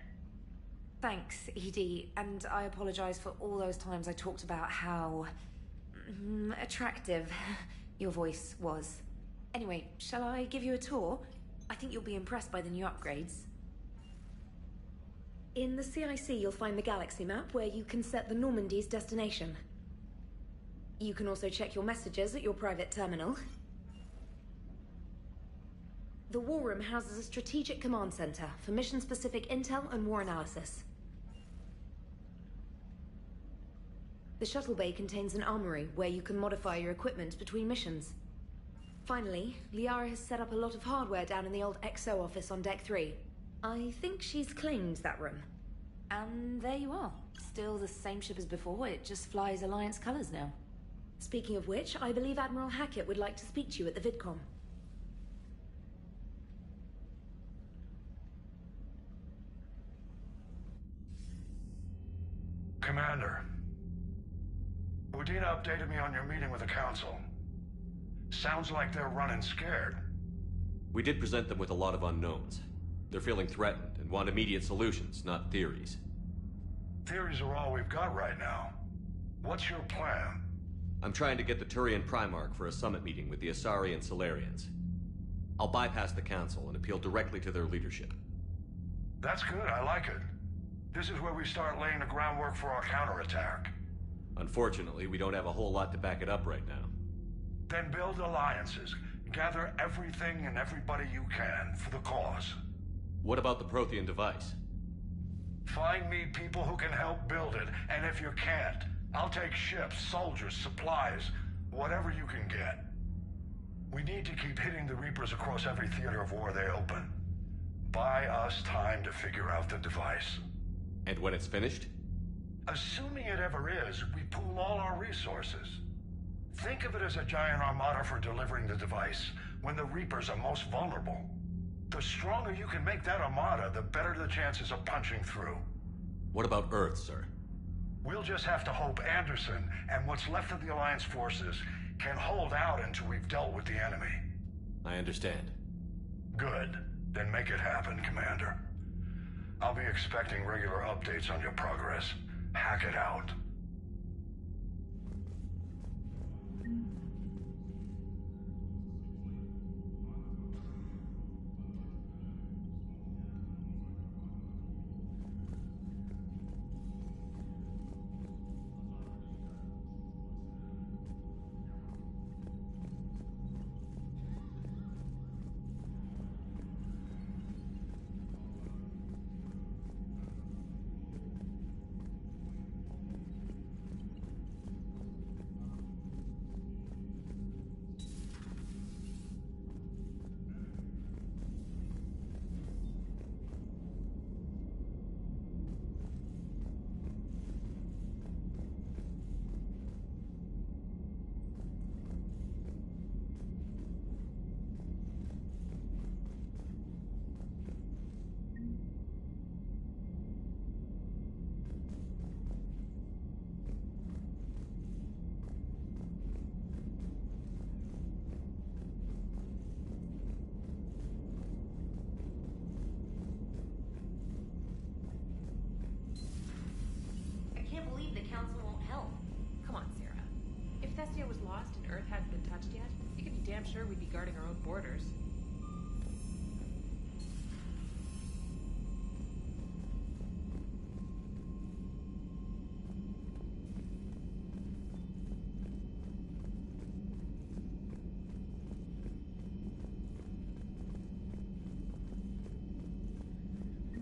Thanks, Edie, and I apologize for all those times I talked about how... attractive your voice was. Anyway, shall I give you a tour? I think you'll be impressed by the new upgrades. In the CIC, you'll find the galaxy map where you can set the Normandy's destination. You can also check your messages at your private terminal. The War Room houses a strategic command center for mission-specific intel and war analysis. The shuttle bay contains an armory where you can modify your equipment between missions. Finally, Liara has set up a lot of hardware down in the old XO office on Deck 3. I think she's claimed that room. And there you are. Still the same ship as before, it just flies Alliance colors now. Speaking of which, I believe Admiral Hackett would like to speak to you at the VidCom. Commander, Udina updated me on your meeting with the Council. Sounds like they're running scared. We did present them with a lot of unknowns. They're feeling threatened and want immediate solutions, not theories. Theories are all we've got right now. What's your plan? I'm trying to get the Turian Primarch for a summit meeting with the Asari and Solarians. I'll bypass the Council and appeal directly to their leadership. That's good, I like it. This is where we start laying the groundwork for our counterattack. Unfortunately, we don't have a whole lot to back it up right now. Then build alliances. Gather everything and everybody you can for the cause. What about the Prothean device? Find me people who can help build it, and if you can't, I'll take ships, soldiers, supplies, whatever you can get. We need to keep hitting the Reapers across every theater of war they open. Buy us time to figure out the device. And when it's finished? Assuming it ever is, we pool all our resources. Think of it as a giant armada for delivering the device when the Reapers are most vulnerable. The stronger you can make that armada, the better the chances of punching through. What about Earth, sir? We'll just have to hope Anderson and what's left of the Alliance forces can hold out until we've dealt with the enemy. I understand. Good. Then make it happen, Commander. I'll be expecting regular updates on your progress. Hack it out. Was lost and Earth hadn't been touched yet, you can be damn sure we'd be guarding our own borders.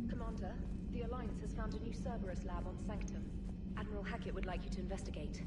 Commander, the Alliance has found a new Cerberus lab on Sanctum. Admiral Hackett would like you to investigate.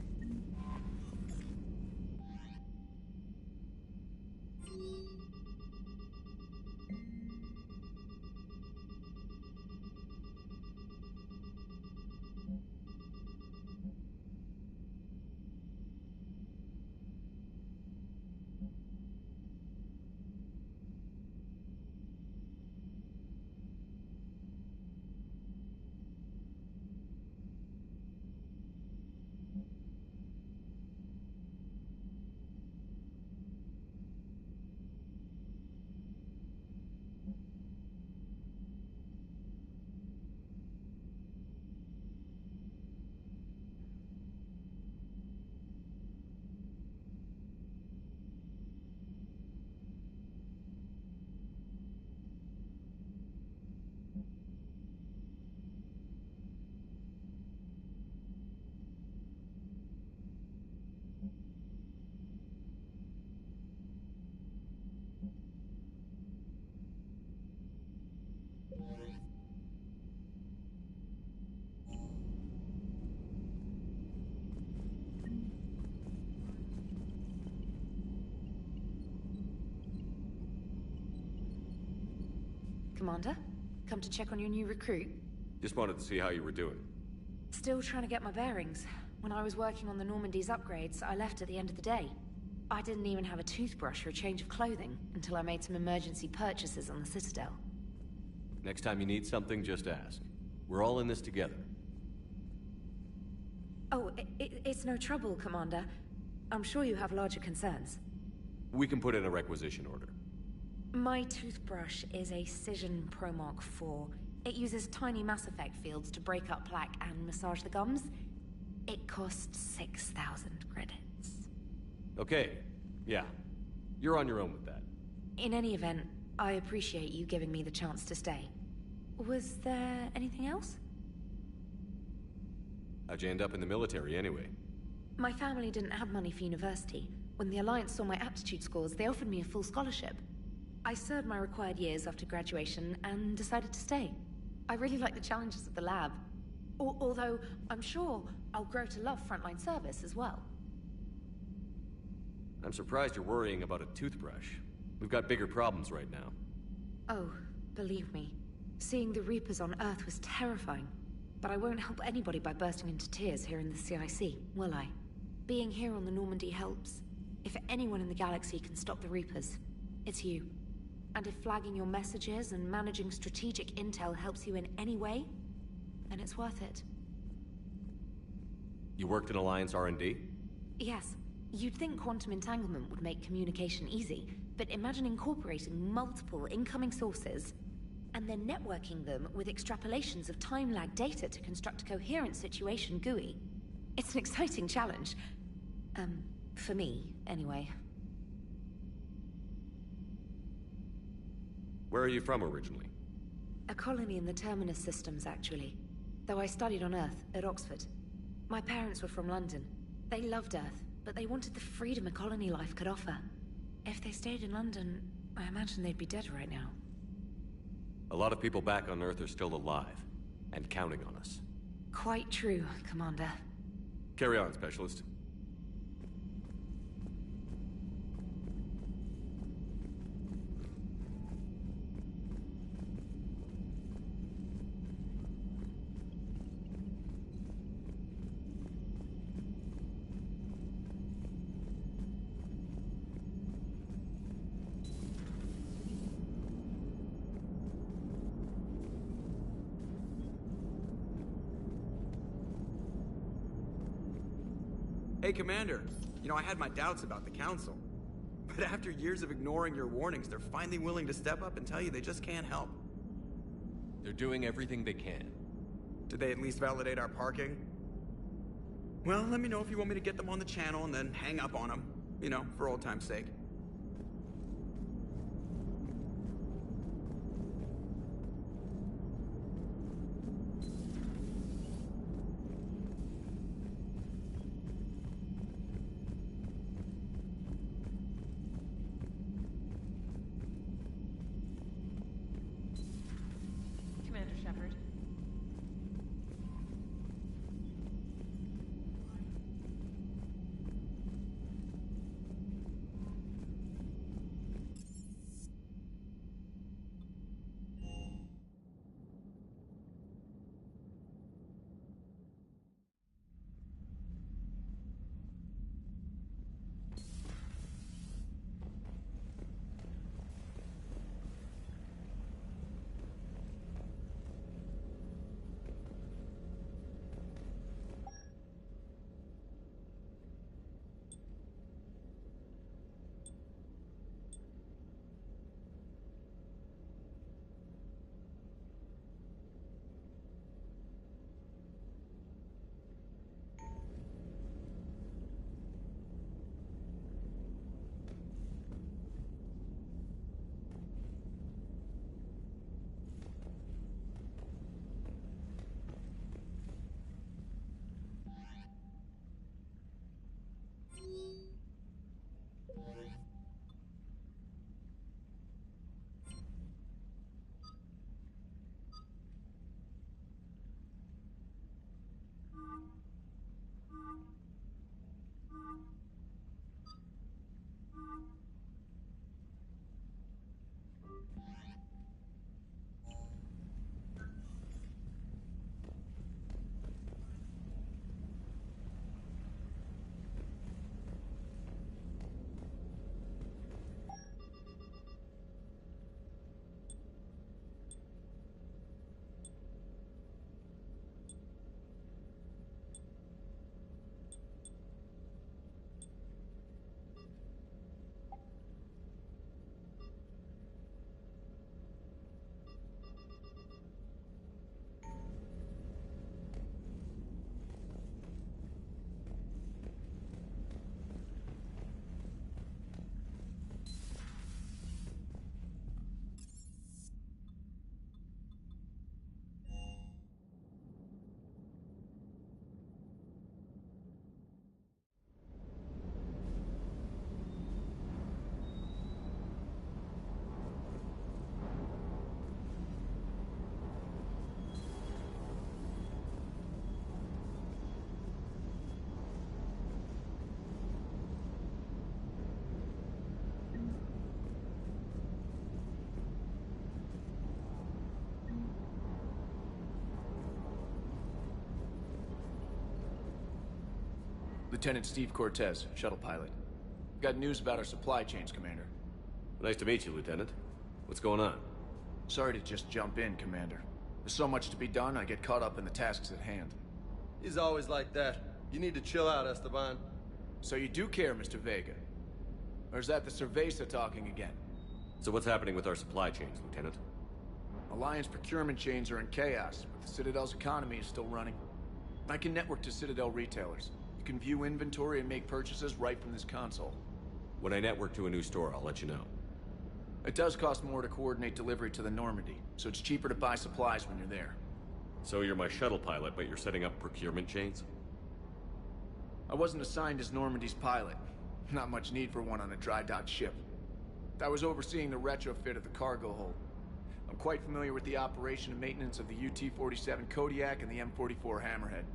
Commander, come to check on your new recruit? Just wanted to see how you were doing. Still trying to get my bearings. When I was working on the Normandy's upgrades, I left at the end of the day. I didn't even have a toothbrush or a change of clothing until I made some emergency purchases on the Citadel. Next time you need something, just ask. We're all in this together. Oh, it's no trouble, Commander. I'm sure you have larger concerns. We can put in a requisition order. My toothbrush is a Cision Pro Mark IV. It uses tiny Mass Effect fields to break up plaque and massage the gums. It costs 6,000 credits. Okay, yeah. You're on your own with that. In any event, I appreciate you giving me the chance to stay. Was there anything else? How'd you end up in the military anyway? My family didn't have money for university. When the Alliance saw my aptitude scores, they offered me a full scholarship. I served my required years after graduation and decided to stay. I really like the challenges of the lab. Although, I'm sure I'll grow to love frontline service as well. I'm surprised you're worrying about a toothbrush. We've got bigger problems right now. Oh, believe me, seeing the Reapers on Earth was terrifying. But I won't help anybody by bursting into tears here in the CIC, will I? Being here on the Normandy helps. If anyone in the galaxy can stop the Reapers, it's you. And if flagging your messages and managing strategic intel helps you in any way, then it's worth it. You worked in Alliance R&D? Yes. You'd think quantum entanglement would make communication easy, but imagine incorporating multiple incoming sources and then networking them with extrapolations of time-lag data to construct a coherent situation GUI. It's an exciting challenge. For me, anyway. Where are you from originally? A colony in the Terminus systems, actually. Though I studied on Earth, at Oxford. My parents were from London. They loved Earth, but they wanted the freedom a colony life could offer. If they stayed in London, I imagine they'd be dead right now. A lot of people back on Earth are still alive, and counting on us. Quite true, Commander. Carry on, Specialist. Hey, Commander. You know, I had my doubts about the Council. But after years of ignoring your warnings, they're finally willing to step up and tell you they just can't help. They're doing everything they can. Did they at least validate our parking? Well, let me know if you want me to get them on the channel and then hang up on them. You know, for old time's sake. Commander Shepard. Lieutenant Steve Cortez, shuttle pilot. Got news about our supply chains, Commander. Nice to meet you, Lieutenant. What's going on? Sorry to just jump in, Commander. There's so much to be done, I get caught up in the tasks at hand. He's always like that. You need to chill out, Esteban. So you do care, Mr. Vega? Or is that the Cerveza talking again? So what's happening with our supply chains, Lieutenant? Alliance procurement chains are in chaos, but the Citadel's economy is still running. I can network to Citadel retailers. You can view inventory and make purchases right from this console. When I network to a new store, I'll let you know. It does cost more to coordinate delivery to the Normandy, so it's cheaper to buy supplies when you're there. So you're my shuttle pilot, but you're setting up procurement chains? I wasn't assigned as Normandy's pilot. Not much need for one on a dry dock ship. I was overseeing the retrofit of the cargo hold. I'm quite familiar with the operation and maintenance of the UT-47 Kodiak and the M44 Hammerhead.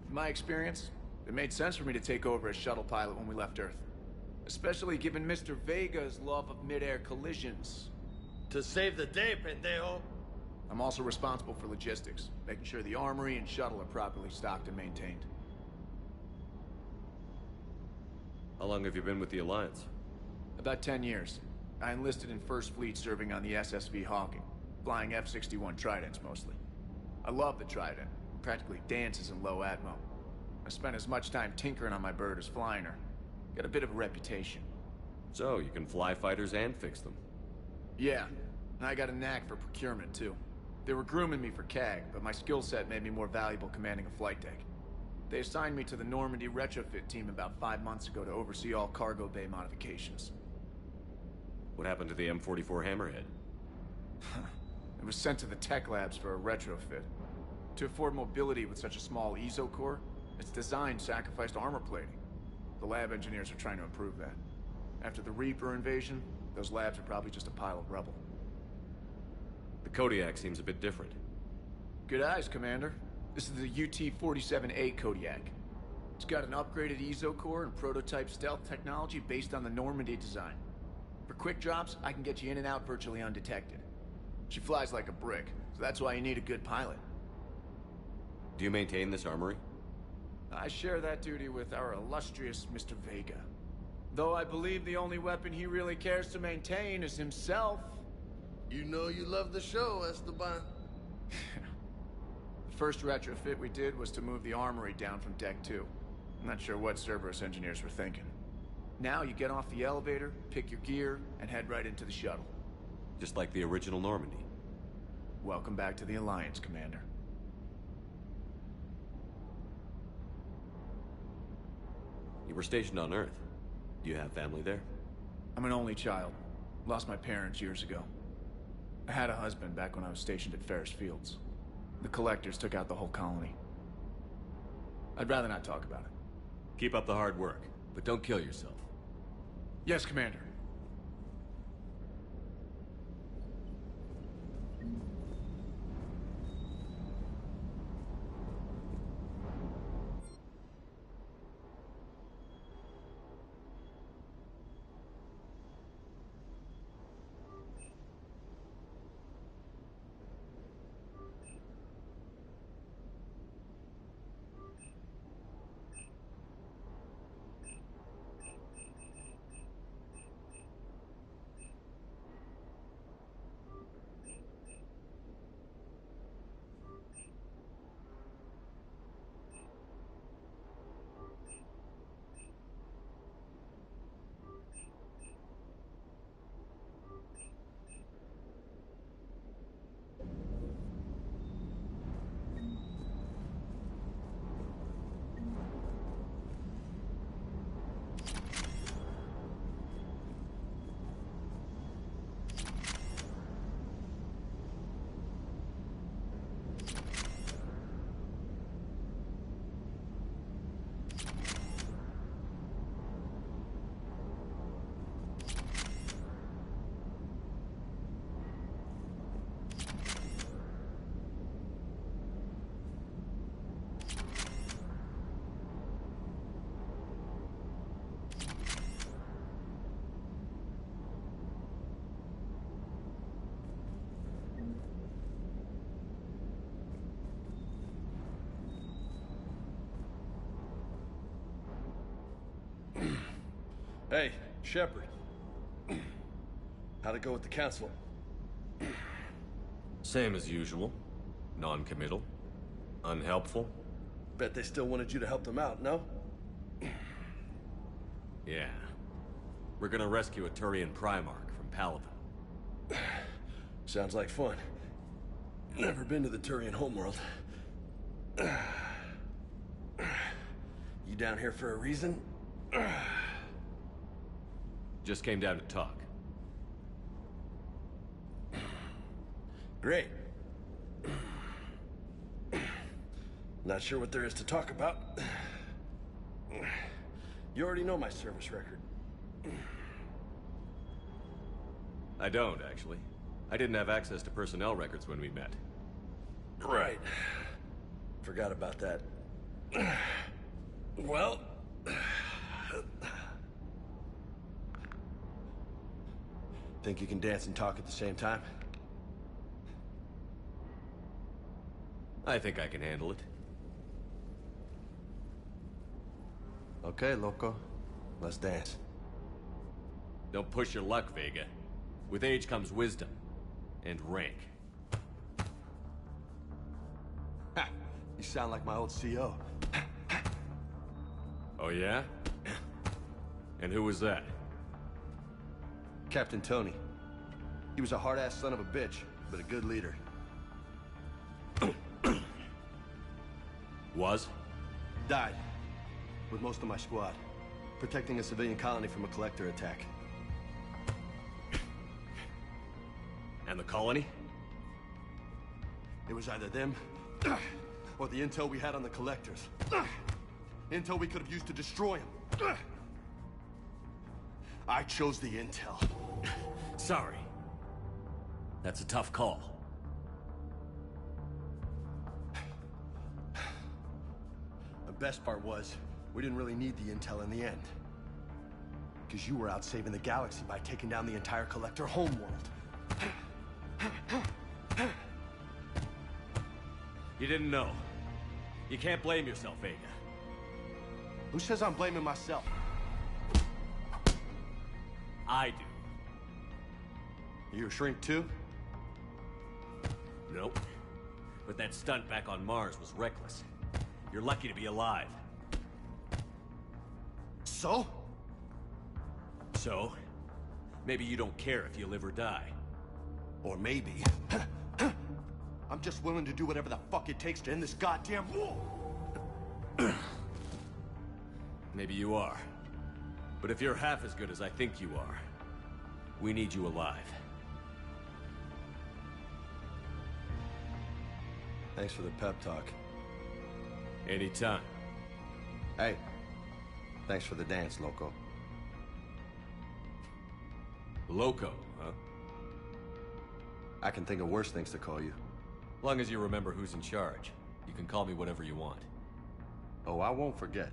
In my experience, it made sense for me to take over as shuttle pilot when we left Earth. Especially given Mr. Vega's love of mid-air collisions. To save the day, pendejo. I'm also responsible for logistics, making sure the armory and shuttle are properly stocked and maintained. How long have you been with the Alliance? About 10 years. I enlisted in First Fleet serving on the SSV Hawking, flying F-61 Tridents mostly. I love the Trident. It practically dances in low atmo. I spent as much time tinkering on my bird as flying her. Got a bit of a reputation. So, you can fly fighters and fix them? Yeah, and I got a knack for procurement too. They were grooming me for CAG, but my skill set made me more valuable commanding a flight deck. They assigned me to the Normandy retrofit team about 5 months ago to oversee all cargo bay modifications. What happened to the M44 Hammerhead? It was sent to the tech labs for a retrofit. To afford mobility with such a small ESO core, its design sacrificed armor plating. The lab engineers are trying to improve that. After the Reaper invasion, those labs are probably just a pile of rubble. The Kodiak seems a bit different. Good eyes, Commander. This is the UT-47A Kodiak. It's got an upgraded ESO core and prototype stealth technology based on the Normandy design. For quick drops, I can get you in and out virtually undetected. She flies like a brick, so that's why you need a good pilot. Do you maintain this armory? I share that duty with our illustrious Mr. Vega. Though I believe the only weapon he really cares to maintain is himself. You know you love the show, Esteban. The first retrofit we did was to move the armory down from Deck 2. I'm not sure what Cerberus engineers were thinking. Now you get off the elevator, pick your gear, and head right into the shuttle. Just like the original Normandy. Welcome back to the Alliance, Commander. You were stationed on Earth. Do you have family there? I'm an only child. Lost my parents years ago. I had a husband back when I was stationed at Ferris Fields. The Collectors took out the whole colony. I'd rather not talk about it. Keep up the hard work, but don't kill yourself. Yes, Commander. Hey, Shepard. How'd it go with the council? Same as usual. Non-committal. Unhelpful. Bet they still wanted you to help them out, no? Yeah. We're gonna rescue a Turian Primarch from Paladin. Sounds like fun. Never been to the Turian homeworld. You down here for a reason? Just came down to talk. Great. Not sure what there is to talk about. You already know my service record. I don't, actually. I didn't have access to personnel records when we met. Right. Forgot about that. Well... Think you can dance and talk at the same time? I think I can handle it. Okay, loco. Let's dance. Don't push your luck, Vega. With age comes wisdom. And rank. Ha! You sound like my old CO. Oh yeah? And who was that? Captain Tony. He was a hard-ass son of a bitch, but a good leader. Was? Died. With most of my squad. Protecting a civilian colony from a collector attack. And the colony? It was either them, or the intel we had on the collectors. Intel we could have used to destroy them. I chose the intel. Sorry. That's a tough call. The best part was, we didn't really need the intel in the end. Because you were out saving the galaxy by taking down the entire collector homeworld. You didn't know. You can't blame yourself, Vega. Who says I'm blaming myself? I do. You a shrink too? Nope. But that stunt back on Mars was reckless. You're lucky to be alive. So? So? Maybe you don't care if you live or die. Or maybe... I'm just willing to do whatever the fuck it takes to end this goddamn war! Maybe you are. But if you're half as good as I think you are, we need you alive. Thanks for the pep talk. Anytime. Hey, thanks for the dance, loco. Loco, huh? I can think of worse things to call you. Long as you remember who's in charge, you can call me whatever you want. Oh, I won't forget.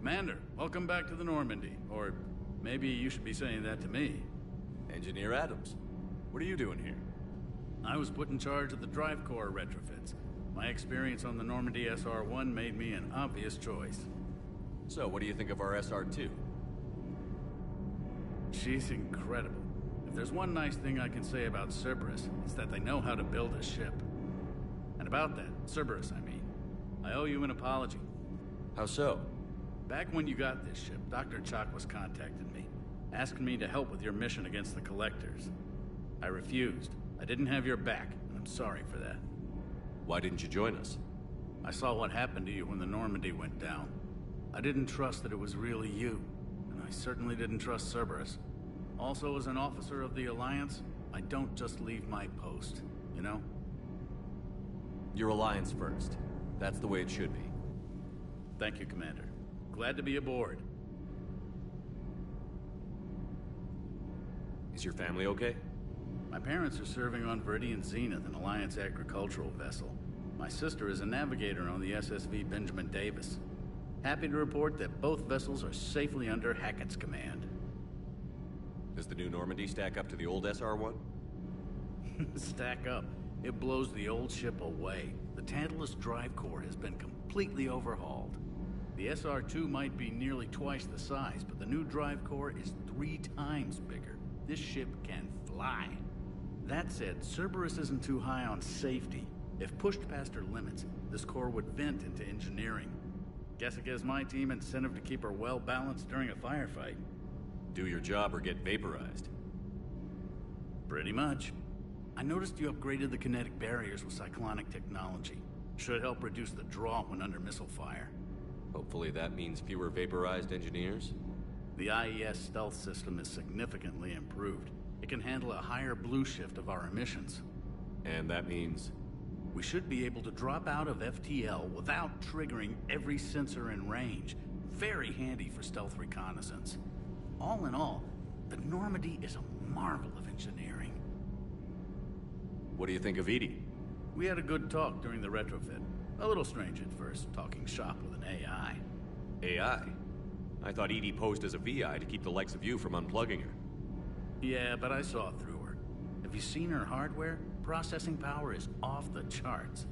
Commander, welcome back to the Normandy. Or maybe you should be saying that to me. Engineer Adams, what are you doing here? I was put in charge of the drive core retrofits. My experience on the Normandy SR-1 made me an obvious choice. So, what do you think of our SR-2? She's incredible. If there's one nice thing I can say about Cerberus, it's that they know how to build a ship. And about that, Cerberus, I mean, I owe you an apology. How so? Back when you got this ship, Dr. Chakwas contacted me, asking me to help with your mission against the Collectors. I refused. I didn't have your back, and I'm sorry for that. Why didn't you join us? I saw what happened to you when the Normandy went down. I didn't trust that it was really you, and I certainly didn't trust Cerberus. Also, as an officer of the Alliance, I don't just leave my post, you know? Your Alliance first. That's the way it should be. Thank you, Commander. Glad to be aboard. Is your family okay? My parents are serving on Viridian Zenith, an Alliance agricultural vessel. My sister is a navigator on the SSV Benjamin Davis. Happy to report that both vessels are safely under Hackett's command. Does the new Normandy stack up to the old SR-1? Stack up. It blows the old ship away. The Tantalus drive core has been completely overhauled. The SR-2 might be nearly twice the size, but the new drive core is 3 times bigger. This ship can fly. That said, Cerberus isn't too high on safety. If pushed past her limits, this core would vent into engineering. Guess it gives my team incentive to keep her well balanced during a firefight. Do your job or get vaporized. Pretty much. I noticed you upgraded the kinetic barriers with cyclonic technology. Should help reduce the draw when under missile fire. Hopefully that means fewer vaporized engineers? The IES stealth system is significantly improved. It can handle a higher blue shift of our emissions. And that means? We should be able to drop out of FTL without triggering every sensor in range. Very handy for stealth reconnaissance. All in all, the Normandy is a marvel of engineering. What do you think of Edie? We had a good talk during the retrofit. A little strange at first, talking shop with an AI. AI? I thought Edie posed as a VI to keep the likes of you from unplugging her. Yeah, but I saw through her. Have you seen her hardware? Processing power is off the charts.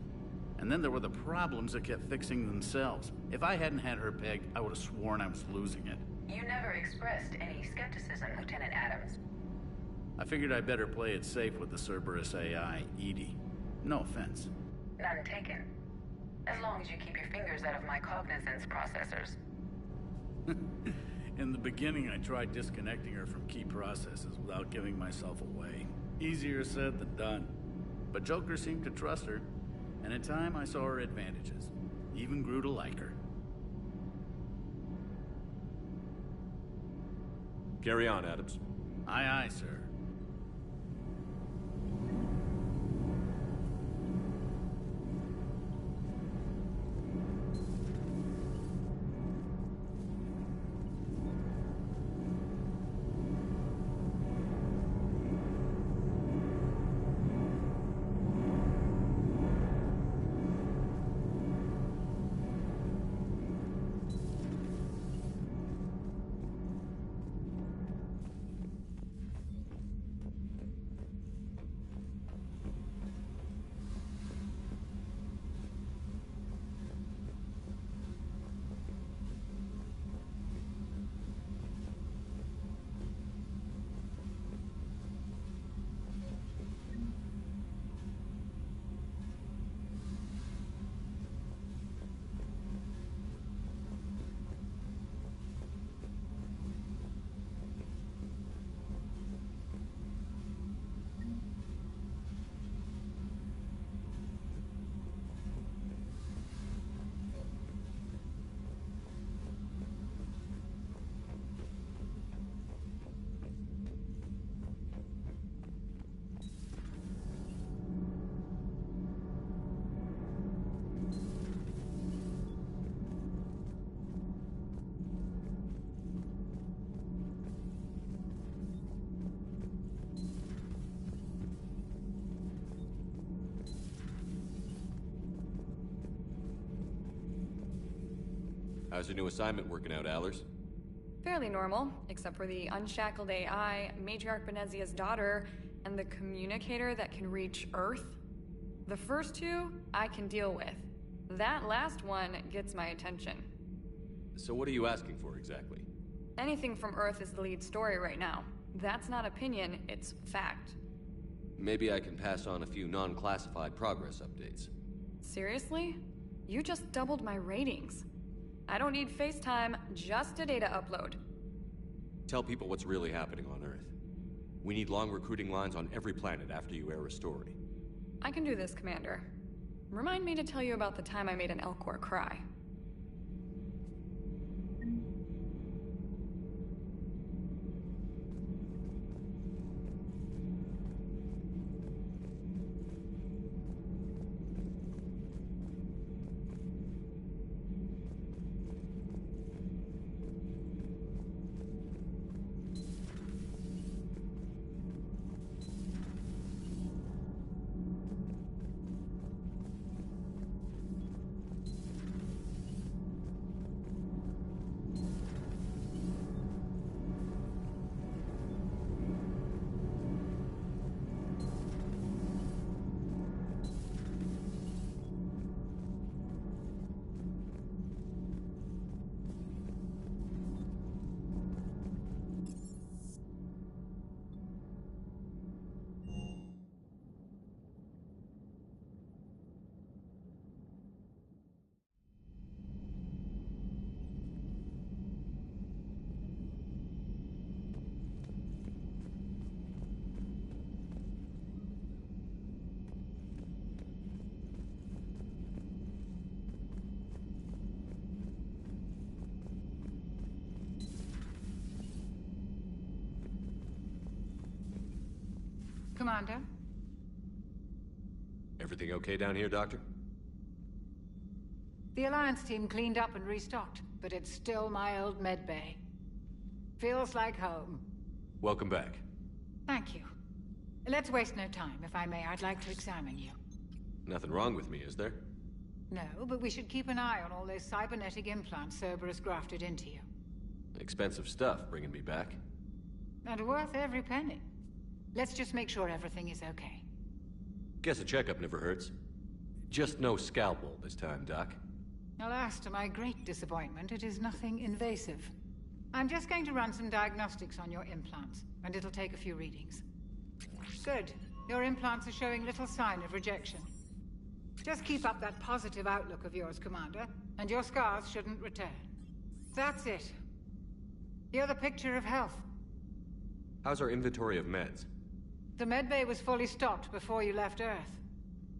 And then there were the problems that kept fixing themselves. If I hadn't had her pegged, I would have sworn I was losing it. You never expressed any skepticism, Lieutenant Adams. I figured I'd better play it safe with the Cerberus AI, Edie. No offense. None taken. As long as you keep your fingers out of my cognizance processors. In the beginning, I tried disconnecting her from key processes without giving myself away. Easier said than done. But Joker seemed to trust her, and in time I saw her advantages. Even grew to like her. Carry on, Adams. Aye, aye, sir. How's your new assignment working out, Allers? Fairly normal, except for the unshackled AI, Matriarch Benezia's daughter, and the communicator that can reach Earth. The first two, I can deal with. That last one gets my attention. So what are you asking for, exactly? Anything from Earth is the lead story right now. That's not opinion, it's fact. Maybe I can pass on a few non-classified progress updates. Seriously? You just doubled my ratings. I don't need FaceTime, just a data upload. Tell people what's really happening on Earth. We need long recruiting lines on every planet after you air a story. I can do this, Commander. Remind me to tell you about the time I made an Elcor cry. Commander? Everything okay down here, Doctor? The Alliance team cleaned up and restocked, but it's still my old medbay. Feels like home. Welcome back. Thank you. Let's waste no time. If I may, I'd like to examine you. Nothing wrong with me, is there? No, but we should keep an eye on all those cybernetic implants Cerberus grafted into you. Expensive stuff bringing me back. And worth every penny. Let's just make sure everything is okay. Guess a checkup never hurts. Just no scalpel this time, Doc. Alas, to my great disappointment, it is nothing invasive. I'm just going to run some diagnostics on your implants, and it'll take a few readings. Good. Your implants are showing little sign of rejection. Just keep up that positive outlook of yours, Commander, and your scars shouldn't return. That's it. You're the picture of health. How's our inventory of meds? The medbay was fully stocked before you left Earth.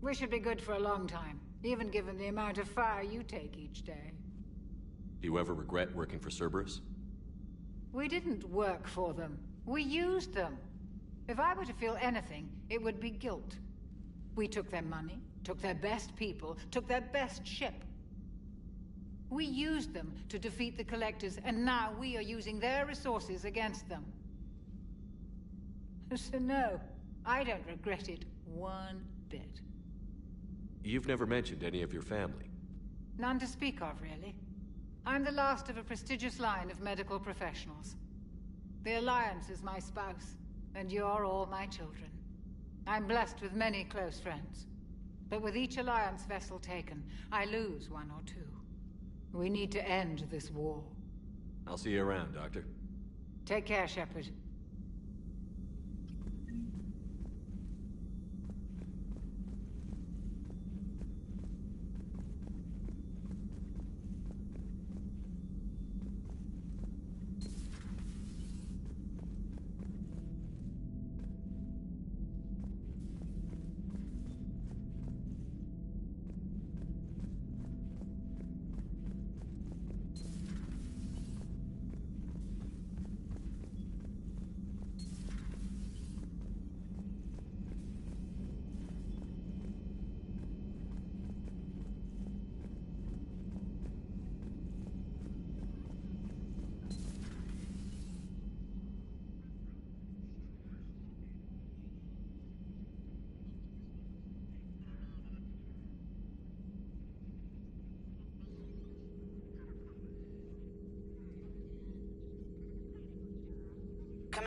We should be good for a long time, even given the amount of fire you take each day. Do you ever regret working for Cerberus? We didn't work for them. We used them. If I were to feel anything, it would be guilt. We took their money, took their best people, took their best ship. We used them to defeat the Collectors, and now we are using their resources against them. So no, I don't regret it one bit. You've never mentioned any of your family. None to speak of, really. I'm the last of a prestigious line of medical professionals. The Alliance is my spouse, and you're all my children. I'm blessed with many close friends. But with each Alliance vessel taken, I lose one or two. We need to end this war. I'll see you around, Doctor. Take care, Shepard.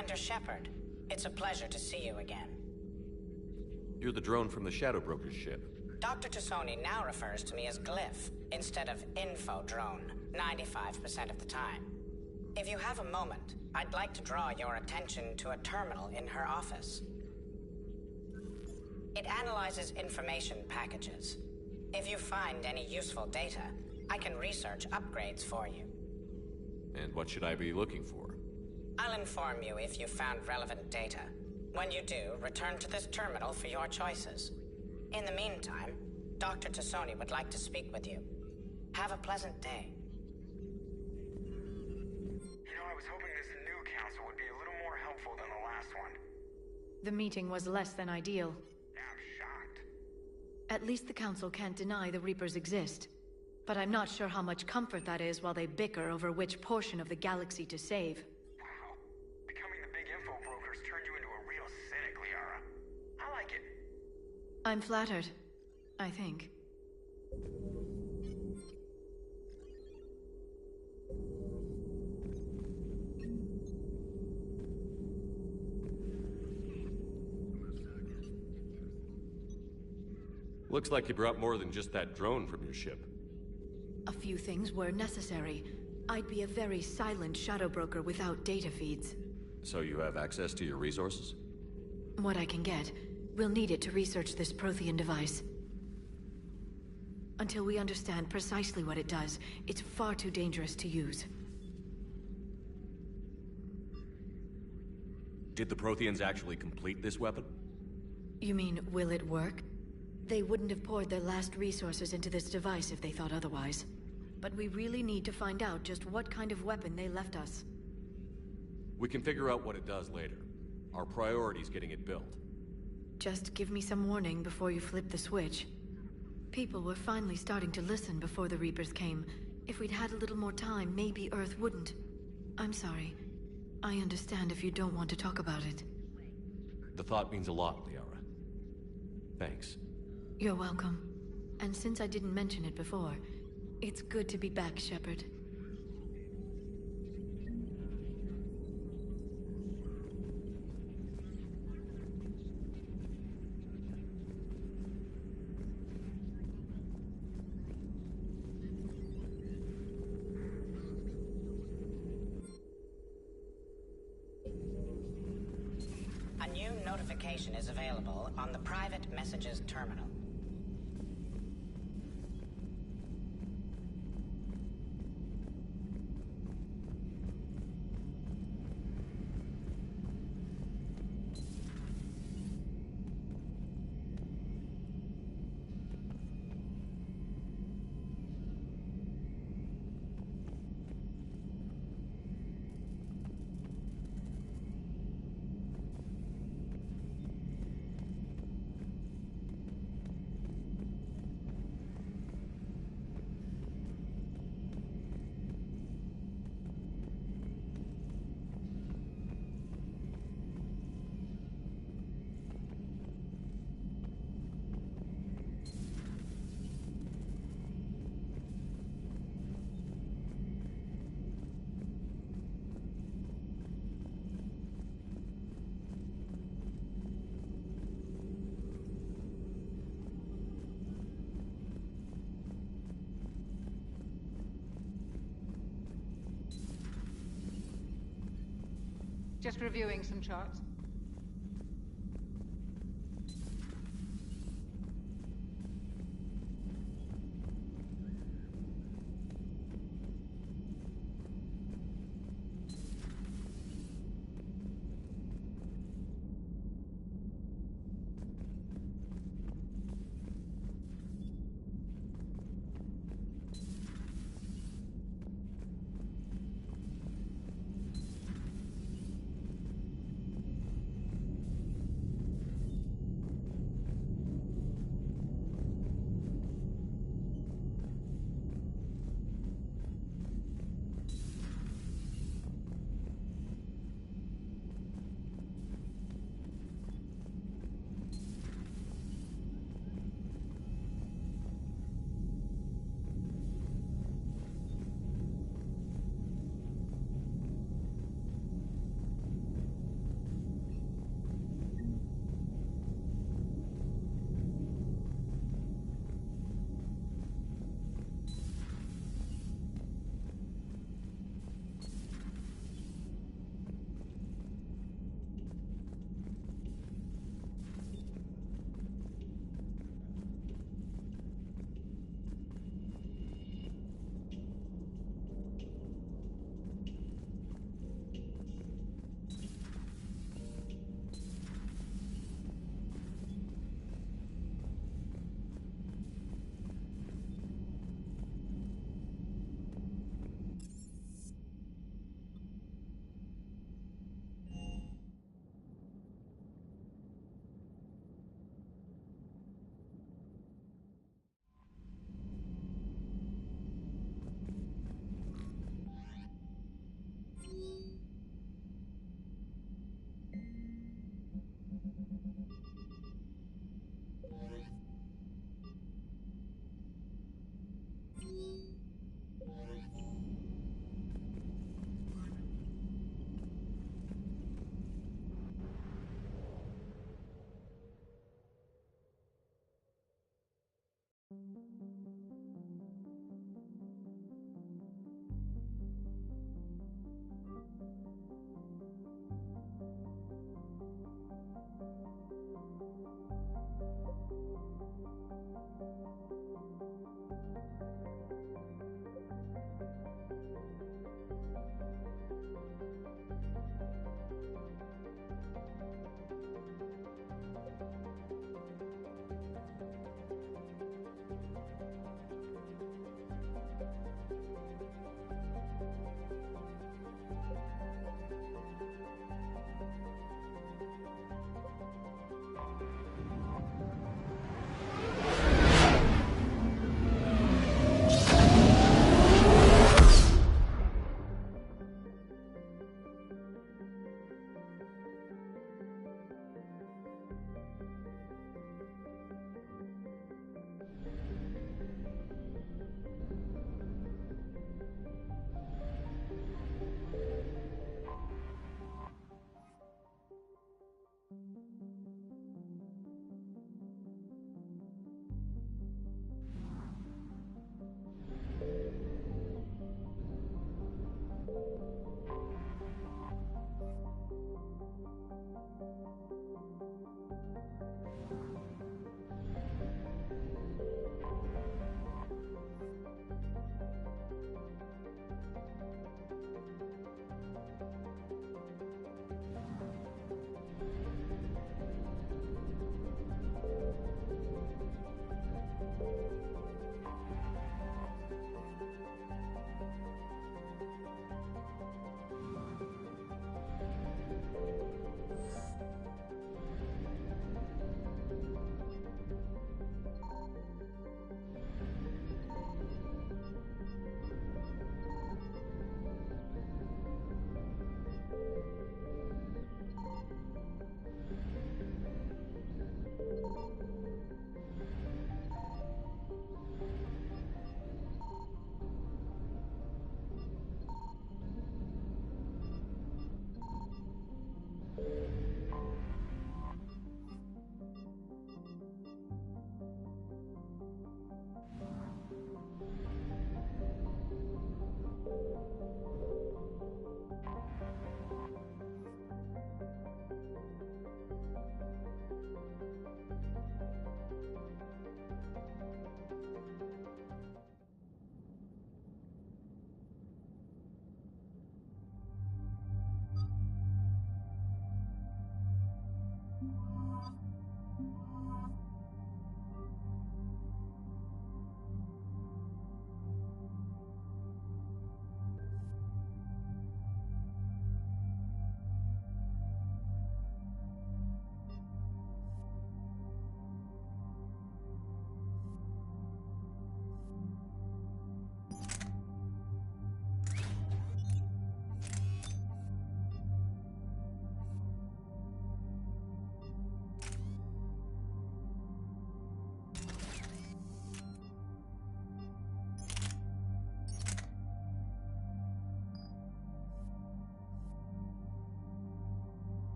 Commander Shepard. It's a pleasure to see you again. You're the drone from the Shadow Broker's ship. Dr. Tassoni now refers to me as Glyph instead of Info Drone, 95% of the time. If you have a moment, I'd like to draw your attention to a terminal in her office. It analyzes information packages. If you find any useful data, I can research upgrades for you. And what should I be looking for? I'll inform you if you found relevant data. When you do, return to this terminal for your choices. In the meantime, Dr. Tassoni would like to speak with you. Have a pleasant day. You know, I was hoping this new council would be a little more helpful than the last one. The meeting was less than ideal. I'm shocked. At least the council can't deny the Reapers exist. But I'm not sure how much comfort that is while they bicker over which portion of the galaxy to save. Wow. Becoming the big info brokers turned you into a real cynic, Liara. I like it. I'm flattered, I think. Looks like you brought more than just that drone from your ship. A few things were necessary. I'd be a very silent shadow broker without data feeds. So you have access to your resources? What I can get. We'll need it to research this Prothean device. Until we understand precisely what it does, it's far too dangerous to use. Did the Protheans actually complete this weapon? You mean, will it work? They wouldn't have poured their last resources into this device if they thought otherwise. But we really need to find out just what kind of weapon they left us. We can figure out what it does later. Our priority's getting it built. Just give me some warning before you flip the switch. People were finally starting to listen before the Reapers came. If we'd had a little more time, maybe Earth wouldn't. I'm sorry. I understand if you don't want to talk about it. The thought means a lot, Liara. Thanks. You're welcome. And since I didn't mention it before, it's good to be back, Shepard. A new notification is available on the private messages terminal. Just reviewing some charts.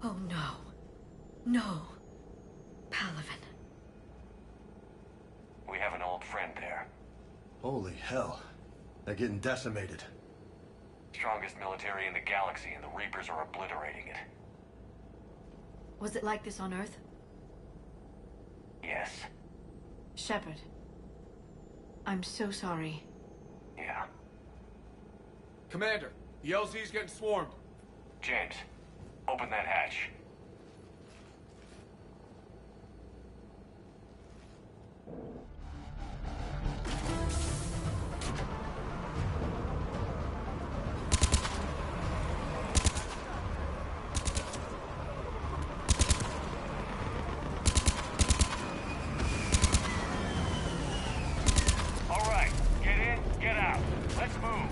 Oh no. No. Palaven. We have an old friend there. Holy hell. They're getting decimated. Strongest military in the galaxy, and the Reapers are obliterating it. Was it like this on Earth? Yes. Shepard. I'm so sorry. Yeah. Commander, the LZ's getting swarmed. James, open that hatch. All right, get in, get out. Let's move.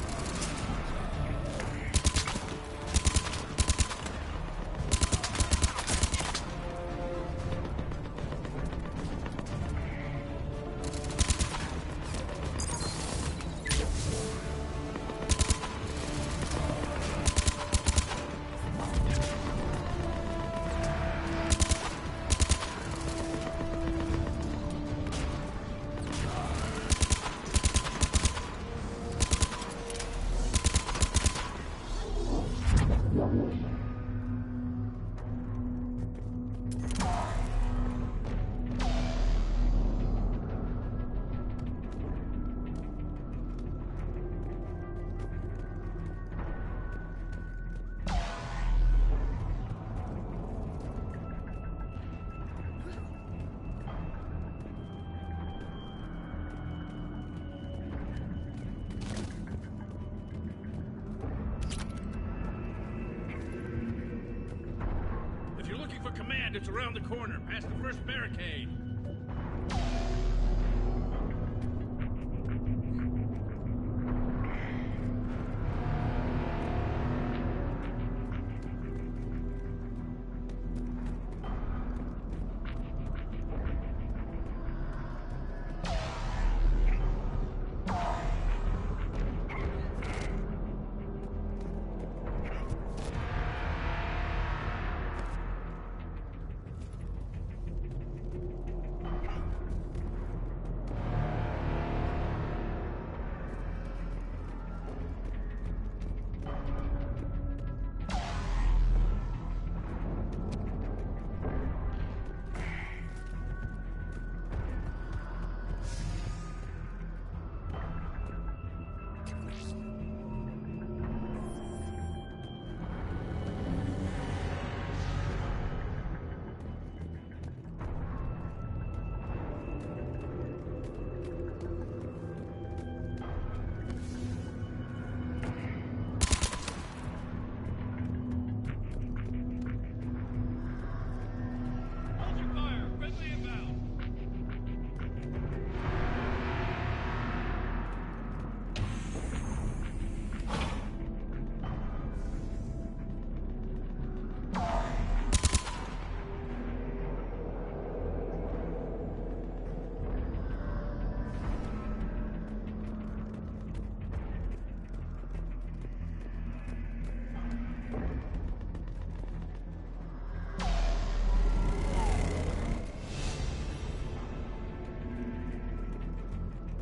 Command, it's around the corner, past the first barricade.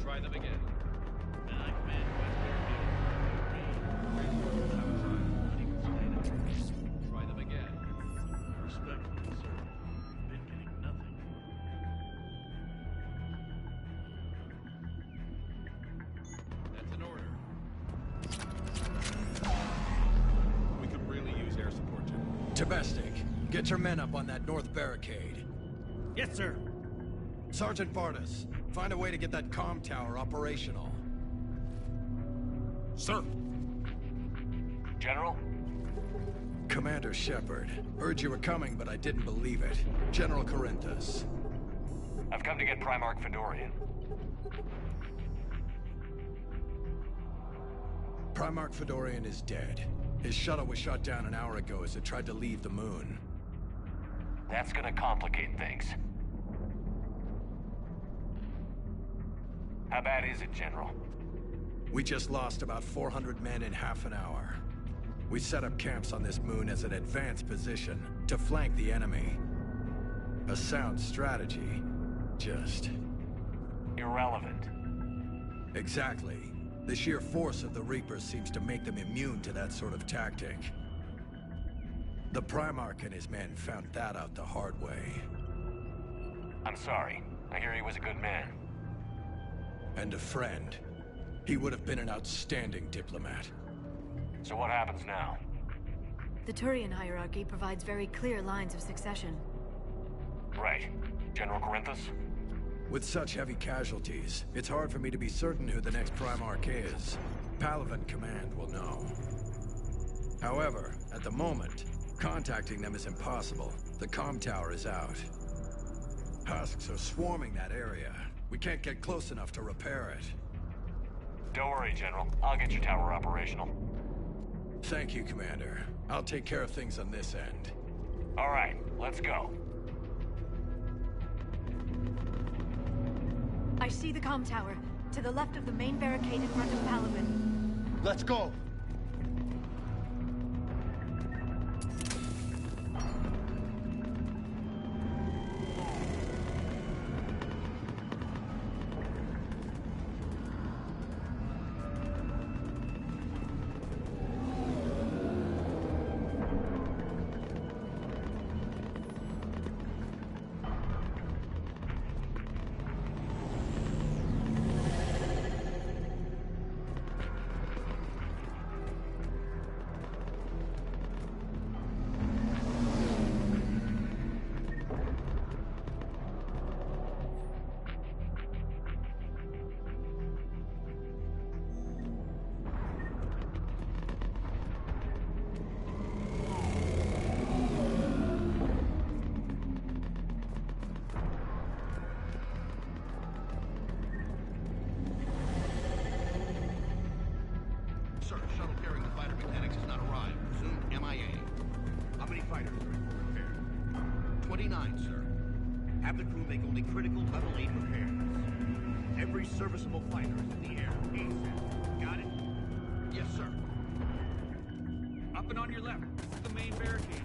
Try them again. I command Try them again. Respectfully, sir. Been getting nothing. That's an order. We could really use air support, General. Domestic, get your men up on that north barricade. Yes, sir. Sergeant Vardas, find a way to get that comm tower operational. Sir. General? Commander Shepard. Heard you were coming, but I didn't believe it. General Corinthus. I've come to get Primarch Fedorian. Primarch Fedorian is dead. His shuttle was shot down an hour ago as it tried to leave the moon. That's gonna complicate things. How bad is it, General? We just lost about 400 men in half an hour. We set up camps on this moon as an advanced position to flank the enemy. A sound strategy, just... irrelevant. Exactly. The sheer force of the Reapers seems to make them immune to that sort of tactic. The Primarch and his men found that out the hard way. I'm sorry. I hear he was a good man. And a friend. He would have been an outstanding diplomat. So what happens now? The Turian hierarchy provides very clear lines of succession. Right. General Corinthus? With such heavy casualties, it's hard for me to be certain who the next Primarch is. Palaven Command will know. However, at the moment, contacting them is impossible. The comm tower is out. Husks are swarming that area. We can't get close enough to repair it. Don't worry, General. I'll get your tower operational. Thank you, Commander. I'll take care of things on this end. All right, let's go. I see the comm tower, to the left of the main barricade in front of Palaven. Let's go! Sir, shuttle carrying the fighter mechanics has not arrived. Presumed MIA. How many fighters are in for repair? 29, sir. Have the crew make only critical level 8 repairs. Every serviceable fighter is in the air. ASAP. Got it? Yes, sir. Up and on your left. The main barricade.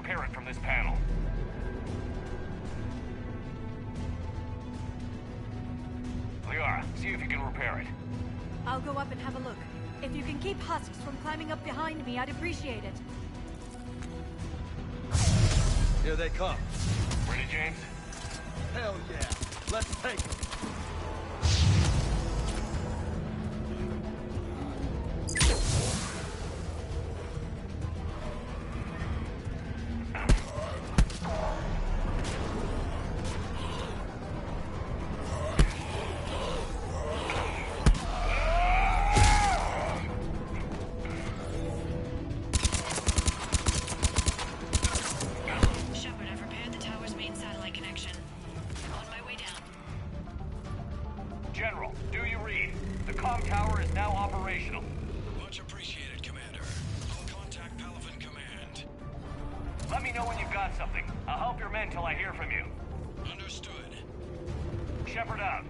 repair it from this panel. Liara, see if you can repair it. I'll go up and have a look. If you can keep husks from climbing up behind me, I'd appreciate it. Here they come. Ready, James? Hell yeah. Let's take them. General, do you read? The comm tower is now operational. Much appreciated, Commander. I'll contact Palaven Command. Let me know when you've got something. I'll help your men till I hear from you. Understood. Shepard out.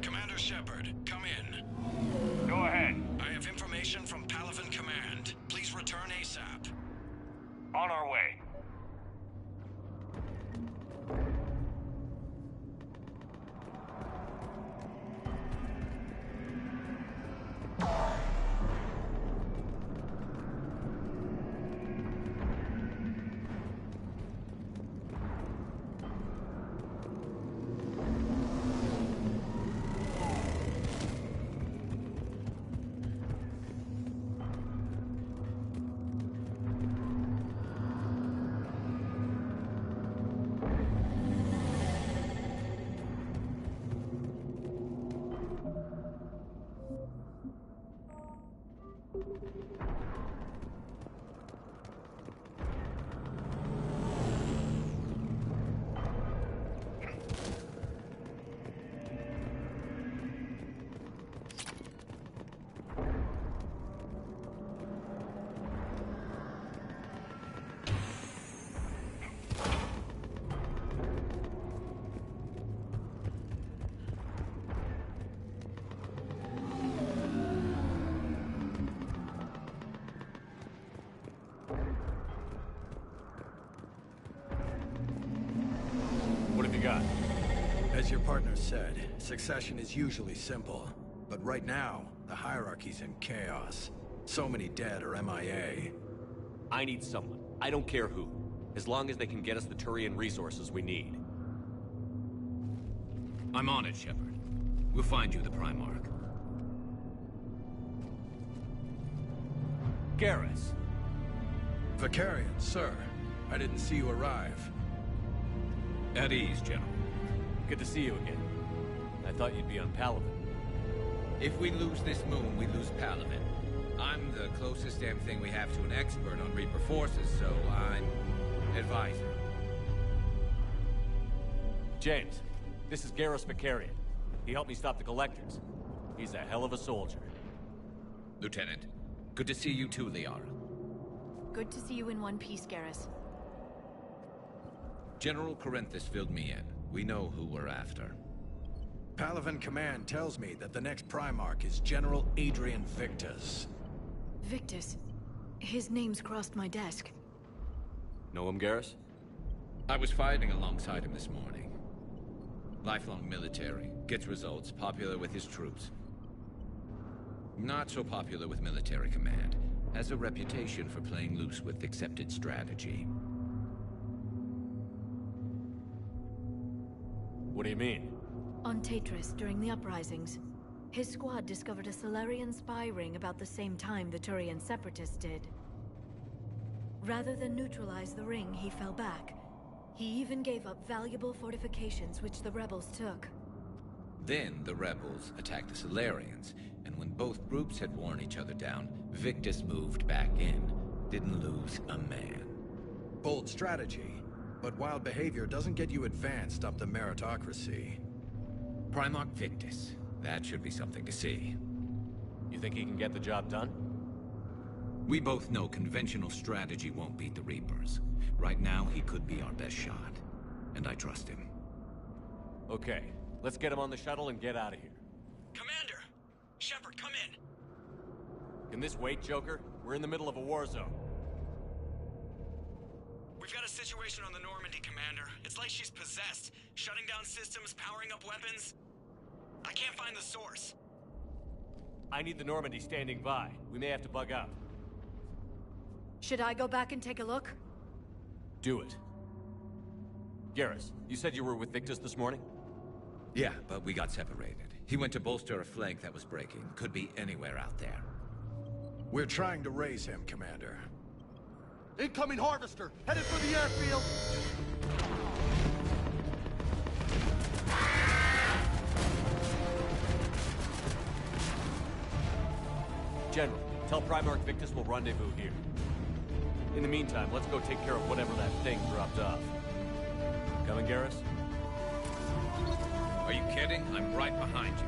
Commander Shepard, come in. Go ahead. I have information from Palaven Command. Please return ASAP. On our way. What have you got? As your partner said, succession is usually simple. But right now, the hierarchy's in chaos. So many dead or MIA. I need someone. I don't care who. As long as they can get us the Turian resources we need. I'm on it, Shepard. We'll find you the Primarch. Garrus. Vicarian, sir. I didn't see you arrive. At ease, General. Good to see you again. I thought you'd be on Palaven. If we lose this moon, we lose Palaven. I'm the closest damn thing we have to an expert on Reaper forces, so I'm advisor. James, this is Garrus Vicarian. He helped me stop the Collectors. He's a hell of a soldier. Lieutenant, good to see you too, Liara. Good to see you in one piece, Garrus. General Corinthus filled me in. We know who we're after. Palaven Command tells me that the next Primarch is General Adrian Victus. Victus? His name's crossed my desk. Know him, Garrus? I was fighting alongside him this morning. Lifelong military, gets results, popular with his troops. Not so popular with military command. Has a reputation for playing loose with accepted strategy. What do you mean? On Tatris, during the uprisings, his squad discovered a Solarian spy ring about the same time the Turian separatists did. Rather than neutralize the ring, he fell back. He even gave up valuable fortifications which the rebels took. Then the rebels attacked the Solarians, and when both groups had worn each other down, Victus moved back in. Didn't lose a man. Bold strategy, but wild behavior doesn't get you advanced up the meritocracy. Primarch Victus. That should be something to see. You think he can get the job done? We both know conventional strategy won't beat the Reapers. Right now, he could be our best shot. And I trust him. Okay, let's get him on the shuttle and get out of here. Commander! Shepard, come in! Can this wait, Joker? We're in the middle of a war zone. We've got a situation on the Normandy, Commander. It's like she's possessed. Shutting down systems, powering up weapons. I can't find the source. I need the Normandy standing by. We may have to bug out. Should I go back and take a look? Do it. Garrus, you said you were with Victus this morning? Yeah, but we got separated. He went to bolster a flank that was breaking. Could be anywhere out there. We're trying to raise him, Commander. Incoming Harvester! Headed for the airfield! General, tell Primarch Victus we'll rendezvous here. In the meantime, let's go take care of whatever that thing dropped off. Coming, Garrus? Are you kidding? I'm right behind you.